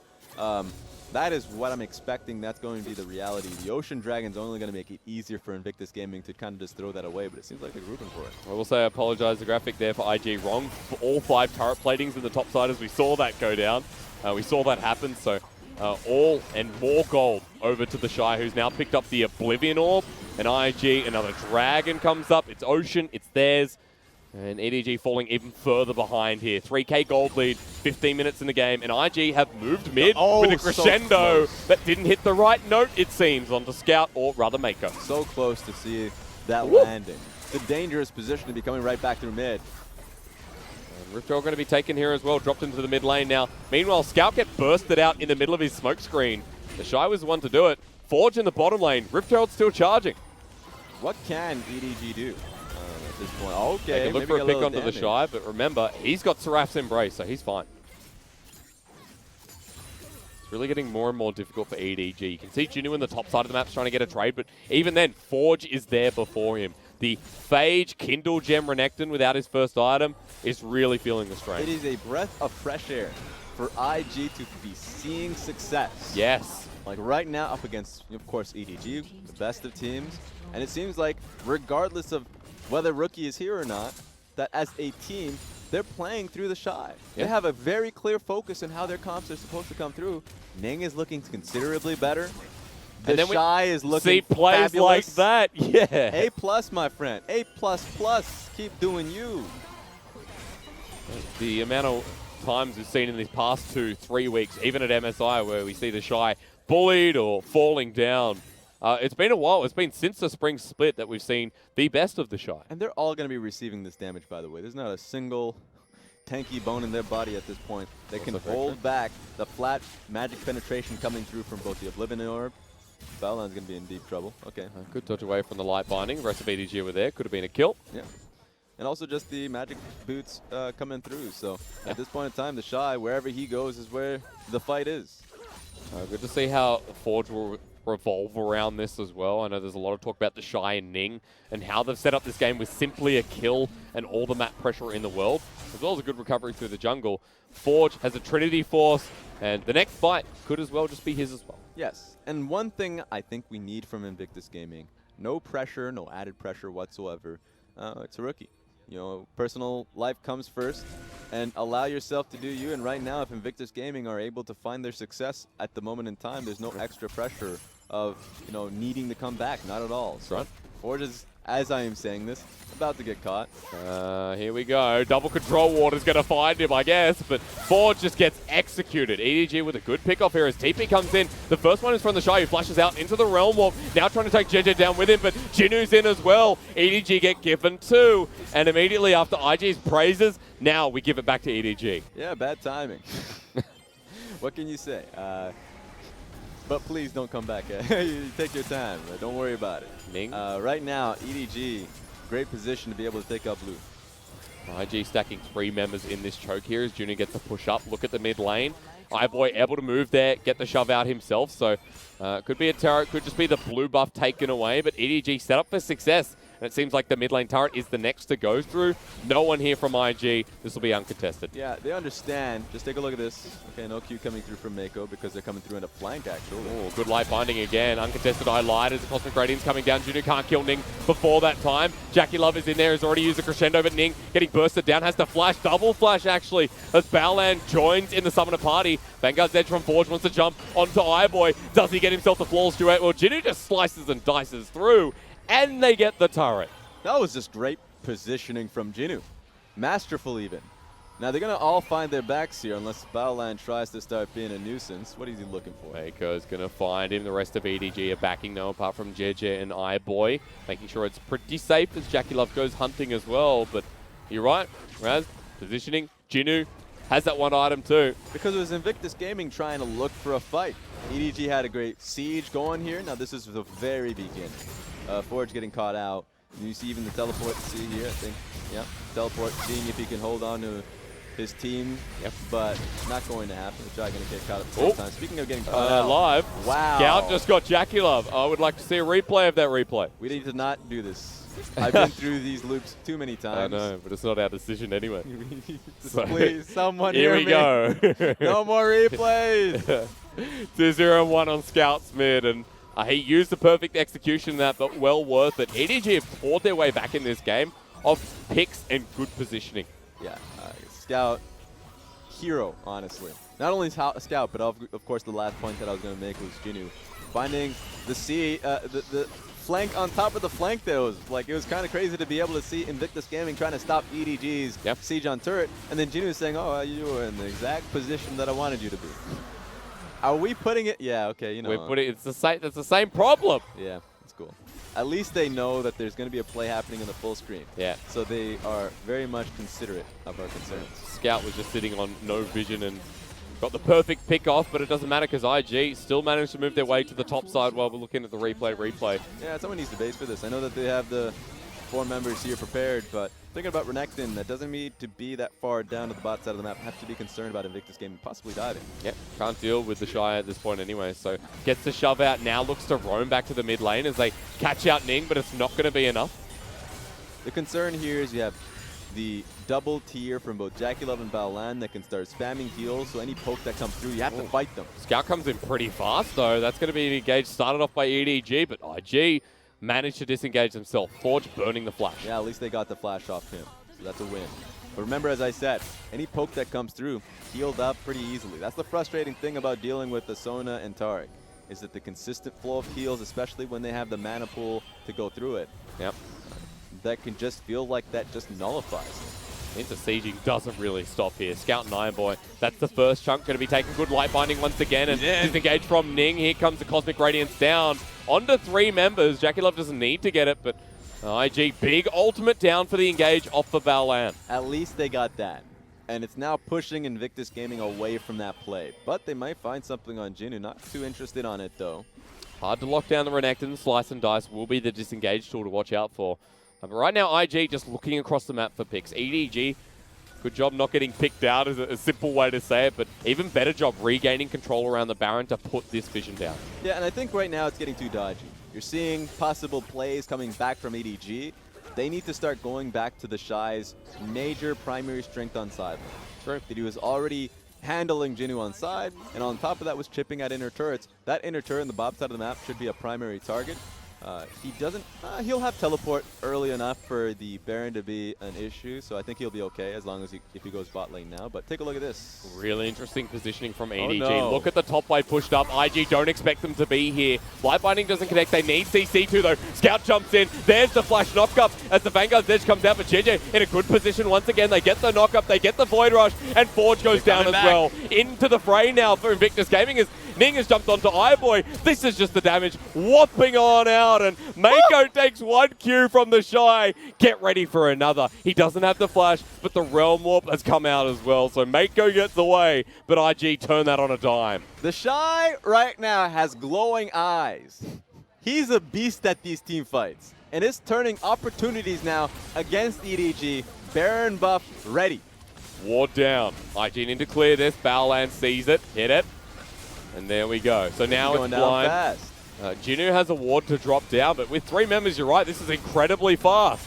Speaker 2: That is what I'm expecting. That's going to be the reality. The Ocean Dragon's only going to make it easier for Invictus Gaming to kind of just throw that away, but it seems like they're grouping for it.
Speaker 1: I will say I apologize. The graphic there for IG wrong for all 5 turret platings in the top side as we saw that go down. We saw that happen, so all and more gold over to TheShy, who's now picked up the Oblivion Orb. and IG, another Dragon comes up. It's Ocean, it's theirs. And EDG falling even further behind here. 3K gold lead, 15 minutes in the game, and IG have moved mid with a crescendo that didn't hit the right note, it seems, onto Scout, or rather Meiko.
Speaker 2: So close to see that landing. It's a dangerous position to be coming right back through mid.
Speaker 1: And Riftwell going to be taken here as well, dropped into the mid lane now. Meanwhile, Scout gets bursted out in the middle of his smoke screen. TheShy was the one to do it. Forge in the bottom lane, Riftwell still charging.
Speaker 2: What can EDG do? At this point. Okay,
Speaker 1: they can look for a pick onto TheShy, but remember, he's got Seraph's Embrace, so he's fine. It's really getting more and more difficult for EDG. You can see Jinoo in the top side of the map trying to get a trade, but even then, Forge is there before him. The Phage Kindle Gem Renekton without his first item is really feeling the strain.
Speaker 2: It is a breath of fresh air for IG to be seeing success.
Speaker 1: Yes.
Speaker 2: Like right now up against, of course, EDG, the best of teams. And it seems like regardless of whether Rookie is here or not, that as a team, they're playing through TheShy. Yeah. They have a very clear focus on how their comps are supposed to come through. Ning is looking considerably better. TheShy is looking
Speaker 1: see plays
Speaker 2: fabulous.
Speaker 1: like that, yeah.
Speaker 2: A+, my friend. A++. Keep doing you.
Speaker 1: The amount of times we've seen in these past 2-3 weeks, even at MSI, where we see TheShy bullied or falling down. It's been a while. It's been since the spring split that we've seen the best of TheShy.
Speaker 2: And they're all going to be receiving this damage, by the way. There's not a single tanky bone in their body at this point. They can hold back the flat magic penetration coming through from both the Oblivion Orb. Battleland's going to be in deep trouble. Okay.
Speaker 1: Good touch away from the light binding. The rest of EDG were there. Could have been a kill.
Speaker 2: Yeah. And also just the magic boots coming through. So at this point in time, TheShy, wherever he goes is where the fight is.
Speaker 1: Good to see how Forge will revolve around this as well. I know there's a lot of talk about TheShy and Ning and how they've set up this game with simply a kill and all the map pressure in the world, as well as a good recovery through the jungle. Forge has a Trinity Force, and the next fight could as well just be his as well.
Speaker 2: Yes, and one thing I think we need from Invictus Gaming, no pressure, no added pressure whatsoever. It's a rookie. You know, personal life comes first, and allow yourself to do you. And right now, if Invictus Gaming are able to find their success at the moment in time, there's no extra pressure of, you know, needing to come back. Not at all. So Forge is, as I am saying this, about to get caught.
Speaker 1: Here we go. Double control ward is going to find him, I guess, but Forge just gets executed. EDG with a good pick off here as TP comes in. The first one is from TheShy, who flashes out into the Realm Walk. Now trying to take Jiejie down with him, but Jinoo's in as well. EDG get given two, and immediately after IG's praises, now we give it back to EDG.
Speaker 2: Yeah, bad timing. What can you say? But please don't come back. Take your time. Don't worry about it.
Speaker 1: Ning.
Speaker 2: Right now, EDG, great position to be able to take up blue.
Speaker 1: IG stacking 3 members in this choke here as Jinoo gets to push up. Look at the mid lane. iBoy able to move there, get the shove out himself. So could be a turret, could just be the blue buff taken away. But EDG set up for success. And it seems like the mid lane turret is the next to go through. No one here from IG. This will be uncontested.
Speaker 2: Yeah, they understand. Just take a look at this. Okay, no Q coming through from Meiko because they're coming through in a flank, actually.
Speaker 1: Oh, good light binding again. Uncontested eye light as the Cosmic Radiance coming down. Jinoo can't kill Ning before that time. JakeyLove is in there, has already used the crescendo, but Ning getting bursted down, has to flash. Double flash, actually, as Baoland joins in the summoner party. Vanguard's Edge from Forge wants to jump onto iBoy. Does he get himself the flawless duet? Well, Jinoo just slices and dices through, and they get the turret.
Speaker 2: That was just great positioning from Jinoo. Masterful even. Now they're going to all find their backs here unless Baoland tries to start being a nuisance. What is he looking for?
Speaker 1: Meiko's going to find him. The rest of EDG are backing though, apart from Jiejie and iBoy. Making sure it's pretty safe as JakeyLove goes hunting as well. But you're right, Raz, positioning. Jinoo has that one item too.
Speaker 2: Because it was Invictus Gaming trying to look for a fight. EDG had a great siege going here. Now this is the very beginning. Forge getting caught out. You see even the teleport see here, I think. Yeah, teleport, seeing if he can hold on to his team. Yep. But not going to happen. TheShy going to get caught at the same time. Speaking of getting caught out.
Speaker 1: Live.
Speaker 2: Wow.
Speaker 1: Scout just got JakeyLove. I would like to see a replay of that replay.
Speaker 2: We need to not do this. I've been through these loops too many times.
Speaker 1: I know, but it's not our decision anyway.
Speaker 2: So please, someone
Speaker 1: here
Speaker 2: hear
Speaker 1: we go.
Speaker 2: No more replays.
Speaker 1: 2-0-1 on Scout's mid, and he used the perfect execution of that, but well worth it. EDG have poured their way back in this game of picks and good positioning.
Speaker 2: Yeah, Scout, hero, honestly. Not only Scout, but of course the last point that I was going to make was Jinoo. Finding the flank on top of the flank there. It was kind of crazy to be able to see Invictus Gaming trying to stop EDG's siege on turret, and then Jinoo saying, "Oh, you were in the exact position that I wanted you to be." Are we putting it? Yeah, okay, you know.
Speaker 1: We're putting it's the same problem.
Speaker 2: Yeah, it's cool. At least they know that there's going to be a play happening in the full screen.
Speaker 1: Yeah.
Speaker 2: So they are very much considerate of our concerns.
Speaker 1: Scout was just sitting on no vision and got the perfect pick off, but it doesn't matter because IG still managed to move their way to the top side while we're looking at the replay.
Speaker 2: Yeah, someone needs to base for this. I know that they have the 4 members here prepared, but thinking about Renekton, that doesn't need to be that far down to the bot side of the map. Have to be concerned about Invictus Gaming possibly diving.
Speaker 1: Yep, can't deal with the TheShy at this point anyway, so gets the shove out now, looks to roam back to the mid lane as they catch out Ning, but it's not going to be enough.
Speaker 2: The concern here is you have the double tier from both JakeyLove and Balan that can start spamming heals, so any poke that comes through, you have to fight them.
Speaker 1: Scout comes in pretty fast though. That's going to be an engage started off by EDG, but IG managed to disengage themselves. Forge burning the flash.
Speaker 2: Yeah, at least they got the flash off him, so that's a win. But remember, as I said, any poke that comes through, healed up pretty easily. That's the frustrating thing about dealing with the Sona and Taric, is that the consistent flow of heals, especially when they have the mana pool to go through it, that can just feel like that just nullifies.
Speaker 1: Intersieging doesn't really stop here. Scout and iBoy, that's the first chunk. Going to be taking good light binding once again. And disengage from Ning. Here comes the Cosmic Radiance down. Onto 3 members. JakeyLove doesn't need to get it, but IG, big ultimate down for the engage off for Balan.
Speaker 2: At least they got that. And it's now pushing Invictus Gaming away from that play. But they might find something on Jinoo. Not too interested on it, though.
Speaker 1: Hard to lock down the Renekton. Slice and Dice will be the disengage tool to watch out for. But right now, IG just looking across the map for picks. EDG, good job not getting picked out is a simple way to say it, but even better job regaining control around the Baron to put this vision down. Yeah,
Speaker 2: and I think right now it's getting too dodgy. You're seeing possible plays coming back from EDG. They need to start going back to TheShy's major primary strength on side lane. Sure. That he was already handling Jinoo on side, and on top of that was chipping at inner turrets. That inner turret in the bottom side of the map should be a primary target. He doesn't, he'll have teleport early enough for the Baron to be an issue, so I think he'll be okay as long as if he goes bot lane now. But take a look at this.
Speaker 1: Really interesting positioning from EDG.
Speaker 2: Oh, no.
Speaker 1: Look at the top wave pushed up. IG don't expect them to be here. Light binding doesn't connect. They need CC2 though. Scout jumps in. There's the flash knock up as the Vanguard's edge comes out for Jiejie in a good position once again. They get the knock up. They get the Void Rush, and Forge goes down as well. Into the fray now for Invictus Gaming as Ning has jumped onto iBoy. This is just the damage whopping on out, and Meiko takes 1 Q from TheShy. Get ready for another. He doesn't have the flash, but the Realm Warp has come out as well, so Meiko gets away, but IG turn that on a dime.
Speaker 2: TheShy right now has glowing eyes. He's a beast at these team fights, and it's turning opportunities now against EDG. Baron buff ready.
Speaker 1: Ward down. IG need to clear this. Balan sees it, hit it. And there we go. So now it's blind.
Speaker 2: Fast.
Speaker 1: Jinoo has a ward to drop down, but with 3 members, you're right, this is incredibly fast.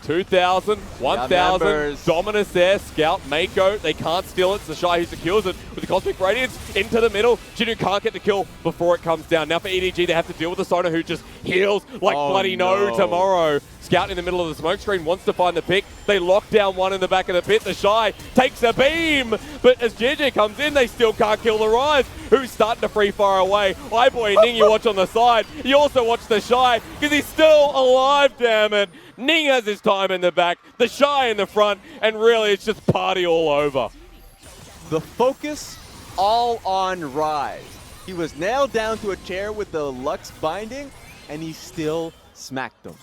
Speaker 1: 2,000, 1,000, Dominus there, Scout, Meiko, they can't steal it, TheShy who secures it with the Cosmic Radiance into the middle. Jinoo can't get the kill before it comes down. Now for EDG, they have to deal with the Sona who just heals like bloody no tomorrow. Scout in the middle of the smoke screen wants to find the pick. They lock down one in the back of the pit. TheShy takes a beam, but as Jiejie comes in, they still can't kill the Rise, who's starting to free fire away. iBoy and Ning you watch on the side. You also watch TheShy because he's still alive, damn it. Ning has his time in the back, TheShy in the front, and really it's just party all over.
Speaker 2: The focus all on Rise. He was nailed down to a chair with the Lux binding, and he still smacked them.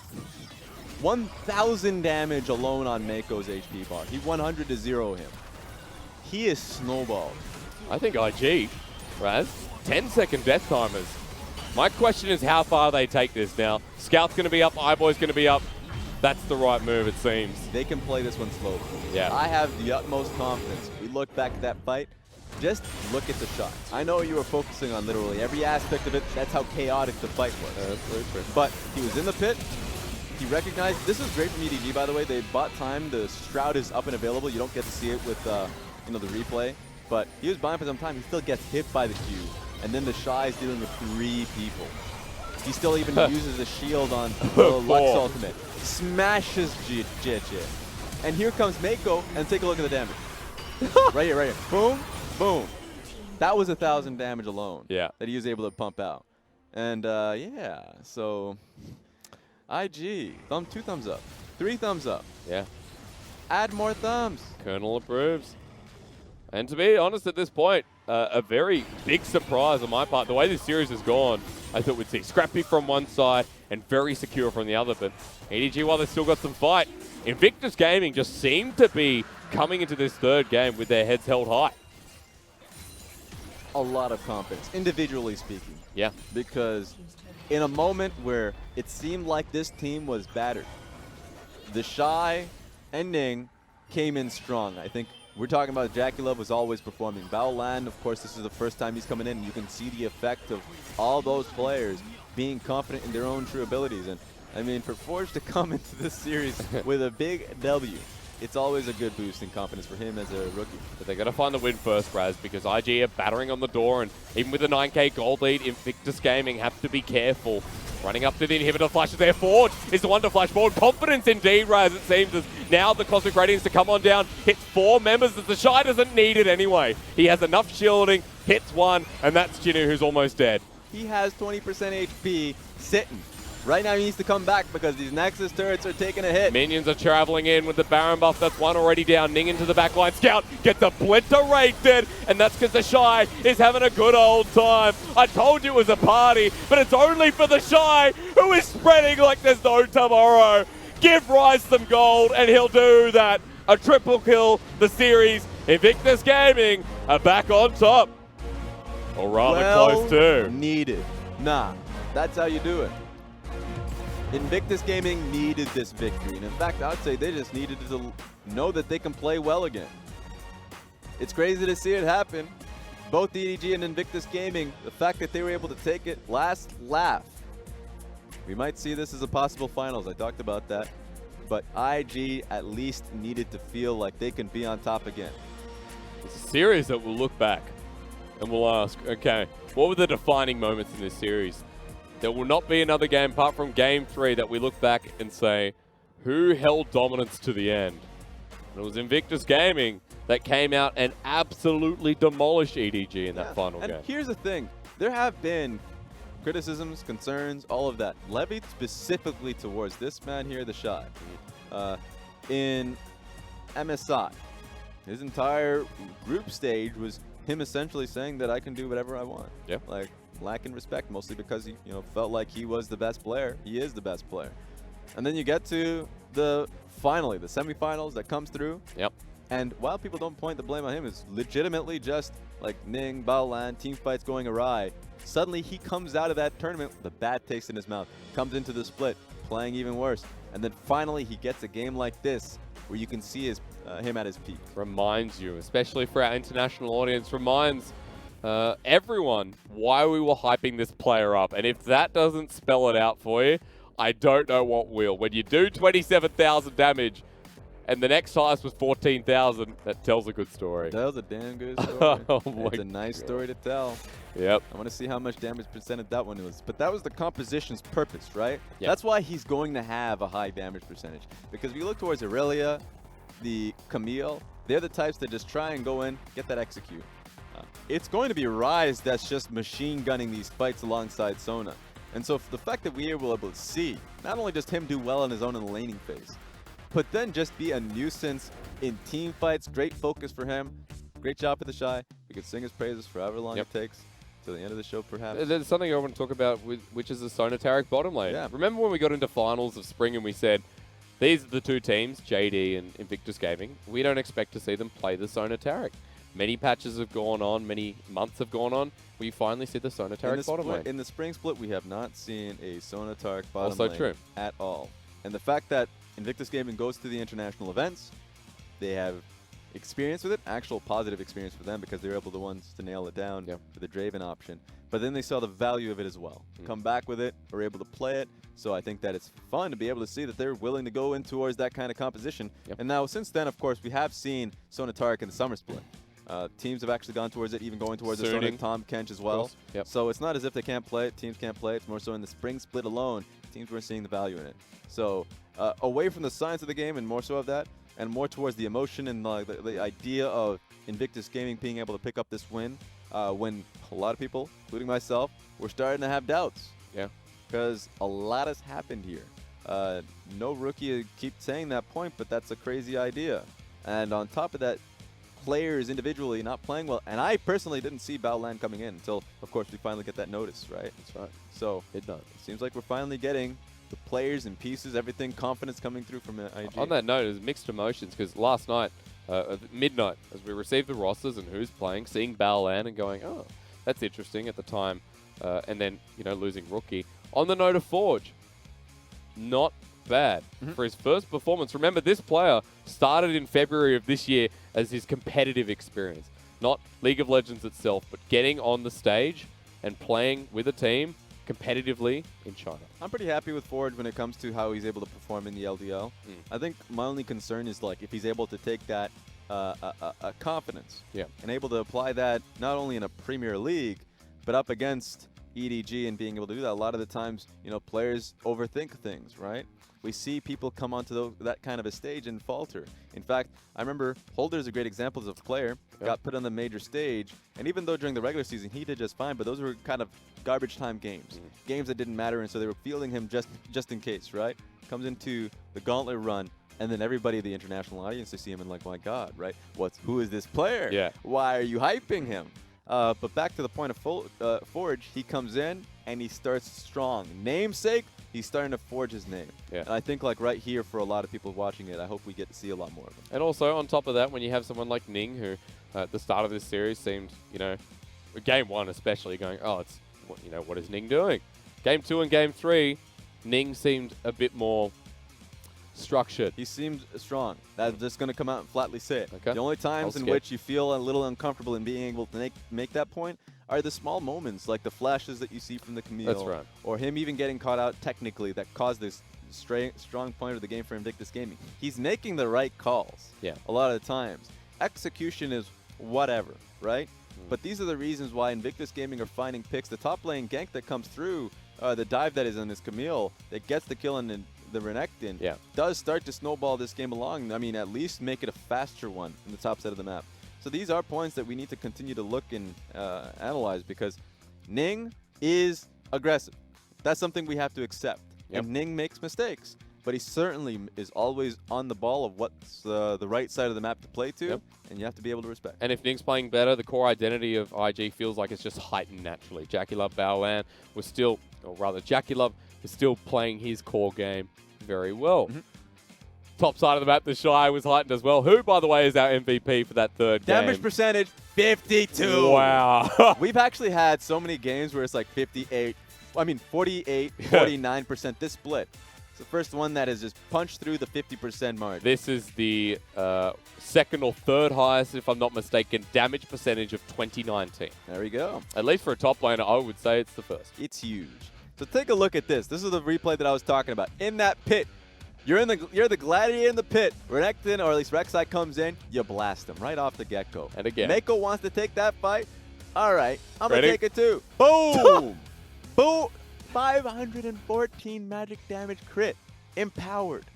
Speaker 2: 1,000 damage alone on Meiko's HP bar. He 100 to 0 him. He is snowballed.
Speaker 1: I think IG, Raz, 10-second death timers. My question is how far they take this now. Scout's going to be up, iBoy's going to be up. That's the right move, it seems.
Speaker 2: They can play this one slowly.
Speaker 1: Yeah.
Speaker 2: I have the utmost confidence. We look back at that fight. Just look at the shots. I know you were focusing on literally every aspect of it. That's how chaotic the fight was. But he was in the pit. He recognized, this is great from EDG, by the way. They bought time. The Shroud is up and available. You don't get to see it with the replay. But he was buying for some time. He still gets hit by the Q. And then TheShy is dealing with 3 people. He still even uses a shield on the Lux ultimate. Smashes Jiejie. And here comes Meiko, and take a look at the damage. Right here, right here. Boom, boom. That was 1,000 damage alone that he was able to pump out. And yeah, so IG, 2 thumbs up, 3 thumbs up.
Speaker 1: Yeah.
Speaker 2: Add more thumbs.
Speaker 1: Colonel approves. And to be honest, at this point, a very big surprise on my part. The way this series has gone, I thought we'd see scrappy from one side and very secure from the other. But EDG, while they've still got some fight, Invictus Gaming just seemed to be coming into this third game with their heads held high.
Speaker 2: A lot of confidence, individually speaking.
Speaker 1: Yeah.
Speaker 2: Because in a moment where it seemed like this team was battered, TheShy and Ning came in strong. I think we're talking about JakeyLove was always performing. Baolan, of course, this is the first time he's coming in, and you can see the effect of all those players being confident in their own true abilities. And I mean, for Forge to come into this series with a big W, it's always a good boost in confidence for him as a rookie.
Speaker 1: But they got to find the win first, Raz, because IG are battering on the door, and even with a 9K gold lead, Invictus Gaming have to be careful. Running up to the inhibitor, flashes there. Forge is the one to flash forward. Confidence indeed, Raz, it seems, as now the Cosmic Radiance to come on down. Hits 4 members, as TheShy doesn't need it anyway. He has enough shielding, hits 1, and that's Jinoo, who's almost dead.
Speaker 2: He has 20% HP sitting. Right now he needs to come back because these Nexus turrets are taking a hit.
Speaker 1: Minions are traveling in with the Baron buff. That's one already down. Ning into the backline. Scout gets obliterated, and that's because TheShy is having a good old time. I told you it was a party, but it's only for TheShy, who is spreading like there's no tomorrow. Give Rise some gold, and he'll do that. A triple kill, the series. Invictus Gaming are back on top. Or rather close to.
Speaker 2: Needed. Nah, that's how you do it. Invictus Gaming needed this victory, and in fact, I would say they just needed to know that they can play well again. It's crazy to see it happen. Both EDG and Invictus Gaming, the fact that they were able to take it last laugh. We might see this as a possible finals. I talked about that. But IG at least needed to feel like they can be on top again.
Speaker 1: It's a series that we'll look back and we'll ask, okay, what were the defining moments in this series? There will not be another game apart from Game 3 that we look back and say, who held dominance to the end? And it was Invictus Gaming that came out and absolutely demolished EDG in that final game.
Speaker 2: And here's the thing. There have been criticisms, concerns, all of that, levied specifically towards this man here, TheShy. In MSI, his entire group stage was him essentially saying that I can do whatever I want.
Speaker 1: Yep.
Speaker 2: Like, lacking respect, mostly because he felt like he was the best player. He is the best player. And then you get to finally the semifinals that comes through.
Speaker 1: Yep.
Speaker 2: And while people don't point the blame on him, it's legitimately just like Ning, Baolan, team fights going awry. Suddenly he comes out of that tournament with a bad taste in his mouth, comes into the split, playing even worse. And then finally he gets a game like this where you can see him at his peak.
Speaker 1: Reminds you, especially for our international audience, reminds everyone why we were hyping this player up. And if that doesn't spell it out for you, I don't know what will. When you do 27,000 damage and the next highest was 14,000, that tells a good story.
Speaker 2: That was a damn good story.
Speaker 1: Oh
Speaker 2: it's a nice story to tell.
Speaker 1: Yep.
Speaker 2: I want to see how much damage percentage that one was. But that was the composition's purpose, right?
Speaker 1: Yep.
Speaker 2: That's why he's going to have a high damage percentage. Because if you look towards Aurelia, the Camille, they're the types that just try and go in, get that execute. It's going to be Rise that's just machine gunning these fights alongside Sona. And so the fact that we were able to see not only just him do well on his own in the laning phase, but then just be a nuisance in team fights, great focus for him. Great job for TheShy. We could sing his praises for however long it takes to the end of the show, perhaps.
Speaker 1: There's something I want to talk about, which is the Sona Taric bottom lane.
Speaker 2: Yeah.
Speaker 1: Remember when we got into finals of spring and we said, these are the two teams, JD and Invictus Gaming. We don't expect to see them play the Sona Taric. Many patches have gone on, many months have gone on. We finally see the Sona Taric bottom lane.
Speaker 2: In the spring split, we have not seen a Sona Taric bottom
Speaker 1: Also
Speaker 2: lane
Speaker 1: true.
Speaker 2: at all. And the fact that Invictus Gaming goes to the international events, they have experience with it, actual positive experience for them because they were able the ones to nail it down for the Draven option. But then they saw the value of it as well. Come back with it, were able to play it. So I think that it's fun to be able to see that they're willing to go in towards that kind of composition. And now since then, of course, we have seen Sona Taric in the summer split. Teams have actually gone towards it, even going towards the Sona Tom Kench as well. So it's not as if they can't play it, teams can't play it. It's more so in the spring split alone, teams were seeing the value in it. So away from the science of the game and more so of that, and more towards the emotion and the idea of Invictus Gaming being able to pick up this win, when a lot of people, including myself, were starting to have doubts.
Speaker 1: Yeah.
Speaker 2: Because a lot has happened here. No rookie keep saying that point, but that's a crazy idea. And on top of that, players individually not playing well. And I personally didn't see Baolan coming in until, of course, we finally get that notice, right?
Speaker 1: That's right.
Speaker 2: So it seems like we're finally getting the players and pieces, everything, confidence coming through from IG.
Speaker 1: On that note, it was mixed emotions because last night, at midnight, as we received the rosters and who's playing, seeing Baolan and going, oh, that's interesting at the time, and then, losing rookie. On the note of Forge, not bad for his first performance. Remember, this player started in February of this year as his competitive experience. Not League of Legends itself, but getting on the stage and playing with a team competitively in China.
Speaker 2: I'm pretty happy with Forge when it comes to how he's able to perform in the LDL. I think my only concern is like if he's able to take that confidence and able to apply that not only in a Premier League, but up against EDG and being able to do that. A lot of the times, players overthink things, right? We see people come onto that kind of a stage and falter. In fact, I remember Holder is a great example of a player, got put on the major stage, and even though during the regular season he did just fine, but those were kind of garbage time games, games that didn't matter, and so they were fielding him just in case, right? Comes into the gauntlet run, and then everybody, the international audience, they see him and like, my God, right? Who is this player?
Speaker 1: Yeah.
Speaker 2: Why are you hyping him? But back to the point of Forge, he comes in and he starts strong. Namesake, he's starting to forge his name.
Speaker 1: Yeah.
Speaker 2: And I think like right here for a lot of people watching it, I hope we get to see a lot more of him.
Speaker 1: And also on top of that, when you have someone like Ning, who at the start of this series seemed, game 1 especially, going, oh, it's what is Ning doing? Game 2 and game 3, Ning seemed a bit more structured.
Speaker 2: He seemed strong. That's just going to come out and flatly say it.
Speaker 1: Okay.
Speaker 2: The only times in which you feel a little uncomfortable in being able to make that point are the small moments, like the flashes that you see from the Camille.
Speaker 1: That's right.
Speaker 2: Or him even getting caught out technically that caused this strong point of the game for Invictus Gaming. He's making the right calls a lot of the times. Execution is whatever, right? But these are the reasons why Invictus Gaming are finding picks. The top lane gank that comes through, the dive that is on his Camille, that gets the kill on the Renekton, does start to snowball this game along. I mean, at least make it a faster one in the top side of the map. So these are points that we need to continue to look and analyze because Ning is aggressive. That's something we have to accept. And Ning makes mistakes, but he certainly is always on the ball of what's the right side of the map to play to, and you have to be able to respect.
Speaker 1: And if Ning's playing better, the core identity of IG feels like it's just heightened naturally. JakeyLove Baolan was still, or rather JakeyLove is still playing his core game very well. Top side of the map, TheShy was heightened as well, who, by the way, is our MVP for that third game.
Speaker 2: Damage percentage, 52.
Speaker 1: Wow.
Speaker 2: We've actually had so many games where it's like 48, 49%, this split. It's the first one that has just punched through the 50% mark.
Speaker 1: This is the second or third highest, if I'm not mistaken, damage percentage of 2019.
Speaker 2: There we go.
Speaker 1: At least for a top laner, I would say it's the first.
Speaker 2: It's huge. So take a look at this. This is the replay that I was talking about. In that pit, you're the gladiator in the pit. Renekton, or at least Rek'Sai comes in, you blast him right off the get-go.
Speaker 1: And again.
Speaker 2: Meiko wants to take that fight. All right, I'm going
Speaker 1: Ready?
Speaker 2: to take it too. Boom! Boom! 514 magic damage crit. Empowered.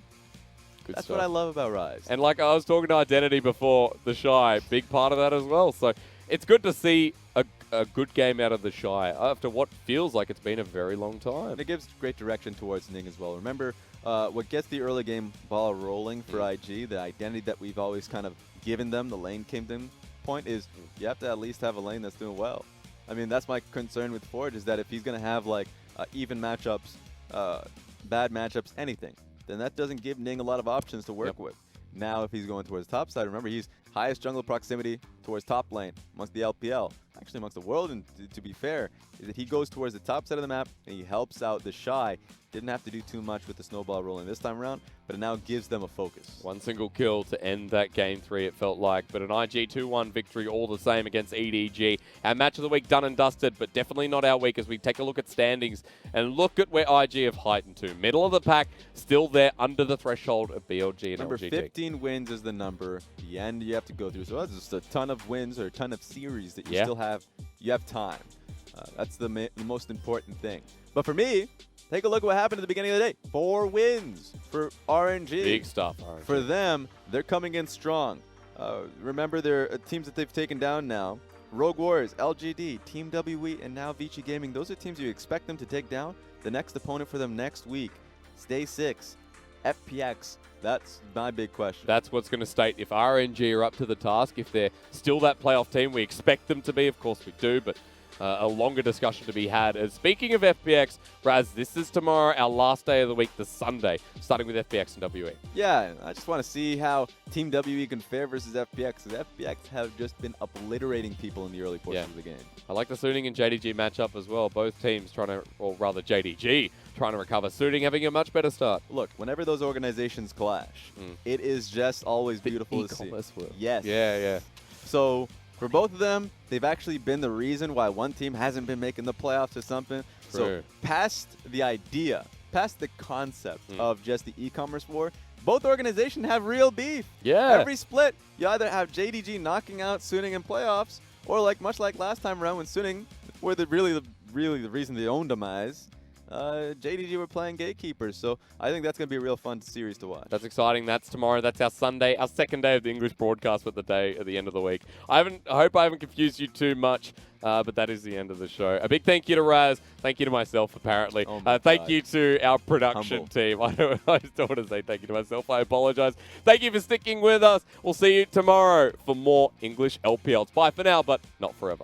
Speaker 1: Good
Speaker 2: That's
Speaker 1: stuff.
Speaker 2: what I love about Rise.
Speaker 1: And like I was talking to Identity before, TheShy, big part of that as well. So it's good to see a good game out of TheShy after what feels like it's been a very long time.
Speaker 2: And it gives great direction towards Ning as well. Remember, what gets the early game ball rolling for IG, the identity that we've always kind of given them, the lane kingdom point, is you have to at least have a lane that's doing well. I mean, that's my concern with Forge, is that if he's going to have like even matchups, bad matchups, anything, then that doesn't give Ning a lot of options to work with. Now, if he's going towards the top side, remember, he's highest jungle proximity towards top lane amongst the LPL, actually amongst the world, and to be fair, is that he goes towards the top side of the map and he helps out TheShy. Didn't have to do too much with the snowball rolling this time around, but it now gives them a focus.
Speaker 1: One single kill to end that game 3, it felt like, but an IG 2-1 victory all the same against EDG. Our match of the week done and dusted, but definitely not our week as we take a look at standings and look at where IG have heightened to. Middle of the pack, still there under the threshold of BLG and
Speaker 2: Remember,
Speaker 1: LGG.
Speaker 2: 15 wins is the number, the end you have to go through. So that's just a ton of wins or a ton of series that you still have. You have time. That's the most important thing. But for me, take a look at what happened at the beginning of the day. 4 wins for RNG.
Speaker 1: Big stuff, RNG.
Speaker 2: For them, they're coming in strong. Remember, their teams that they've taken down now Rogue Warriors, LGD, Team WE, and now Vici Gaming. Those are teams you expect them to take down. The next opponent for them next week, Stay 6, FPX. That's my big question.
Speaker 1: That's what's going to state if RNG are up to the task, if they're still that playoff team. We expect them to be, of course we do, but a longer discussion to be had. And speaking of FPX, Raz, this is tomorrow, our last day of the week, the Sunday, starting with FPX and WE.
Speaker 2: Yeah, I just want to see how Team WE can fare versus FPX, because FPX have just been obliterating people in the early portions of the game.
Speaker 1: I like the Suning and JDG matchup as well. Both teams trying to, or rather JDG, trying to recover. Suning having a much better start.
Speaker 2: Look, whenever those organizations clash, it is just always beautiful to see.
Speaker 1: World.
Speaker 2: Yes.
Speaker 1: Yeah.
Speaker 2: So for both of them, they've actually been the reason why one team hasn't been making the playoffs or something.
Speaker 1: True.
Speaker 2: So past the idea, past the concept of just the e-commerce war, both organizations have real beef.
Speaker 1: Yeah.
Speaker 2: Every split, you either have JDG knocking out Suning in playoffs, or much like last time around when Suning were really the reason they owned demise. JDG were playing gatekeepers, so I think that's going to be a real fun series to watch.
Speaker 1: That's exciting. That's tomorrow. That's our Sunday, our second day of the English broadcast, but the day at the end of the week. I hope I haven't confused you too much, but that is the end of the show. A big thank you to Raz. Thank you to myself, apparently. Thank you to our production team. I still want to say thank you to myself. I apologize. Thank you for sticking with us. We'll see you tomorrow for more English LPLs. Bye for now, but not forever.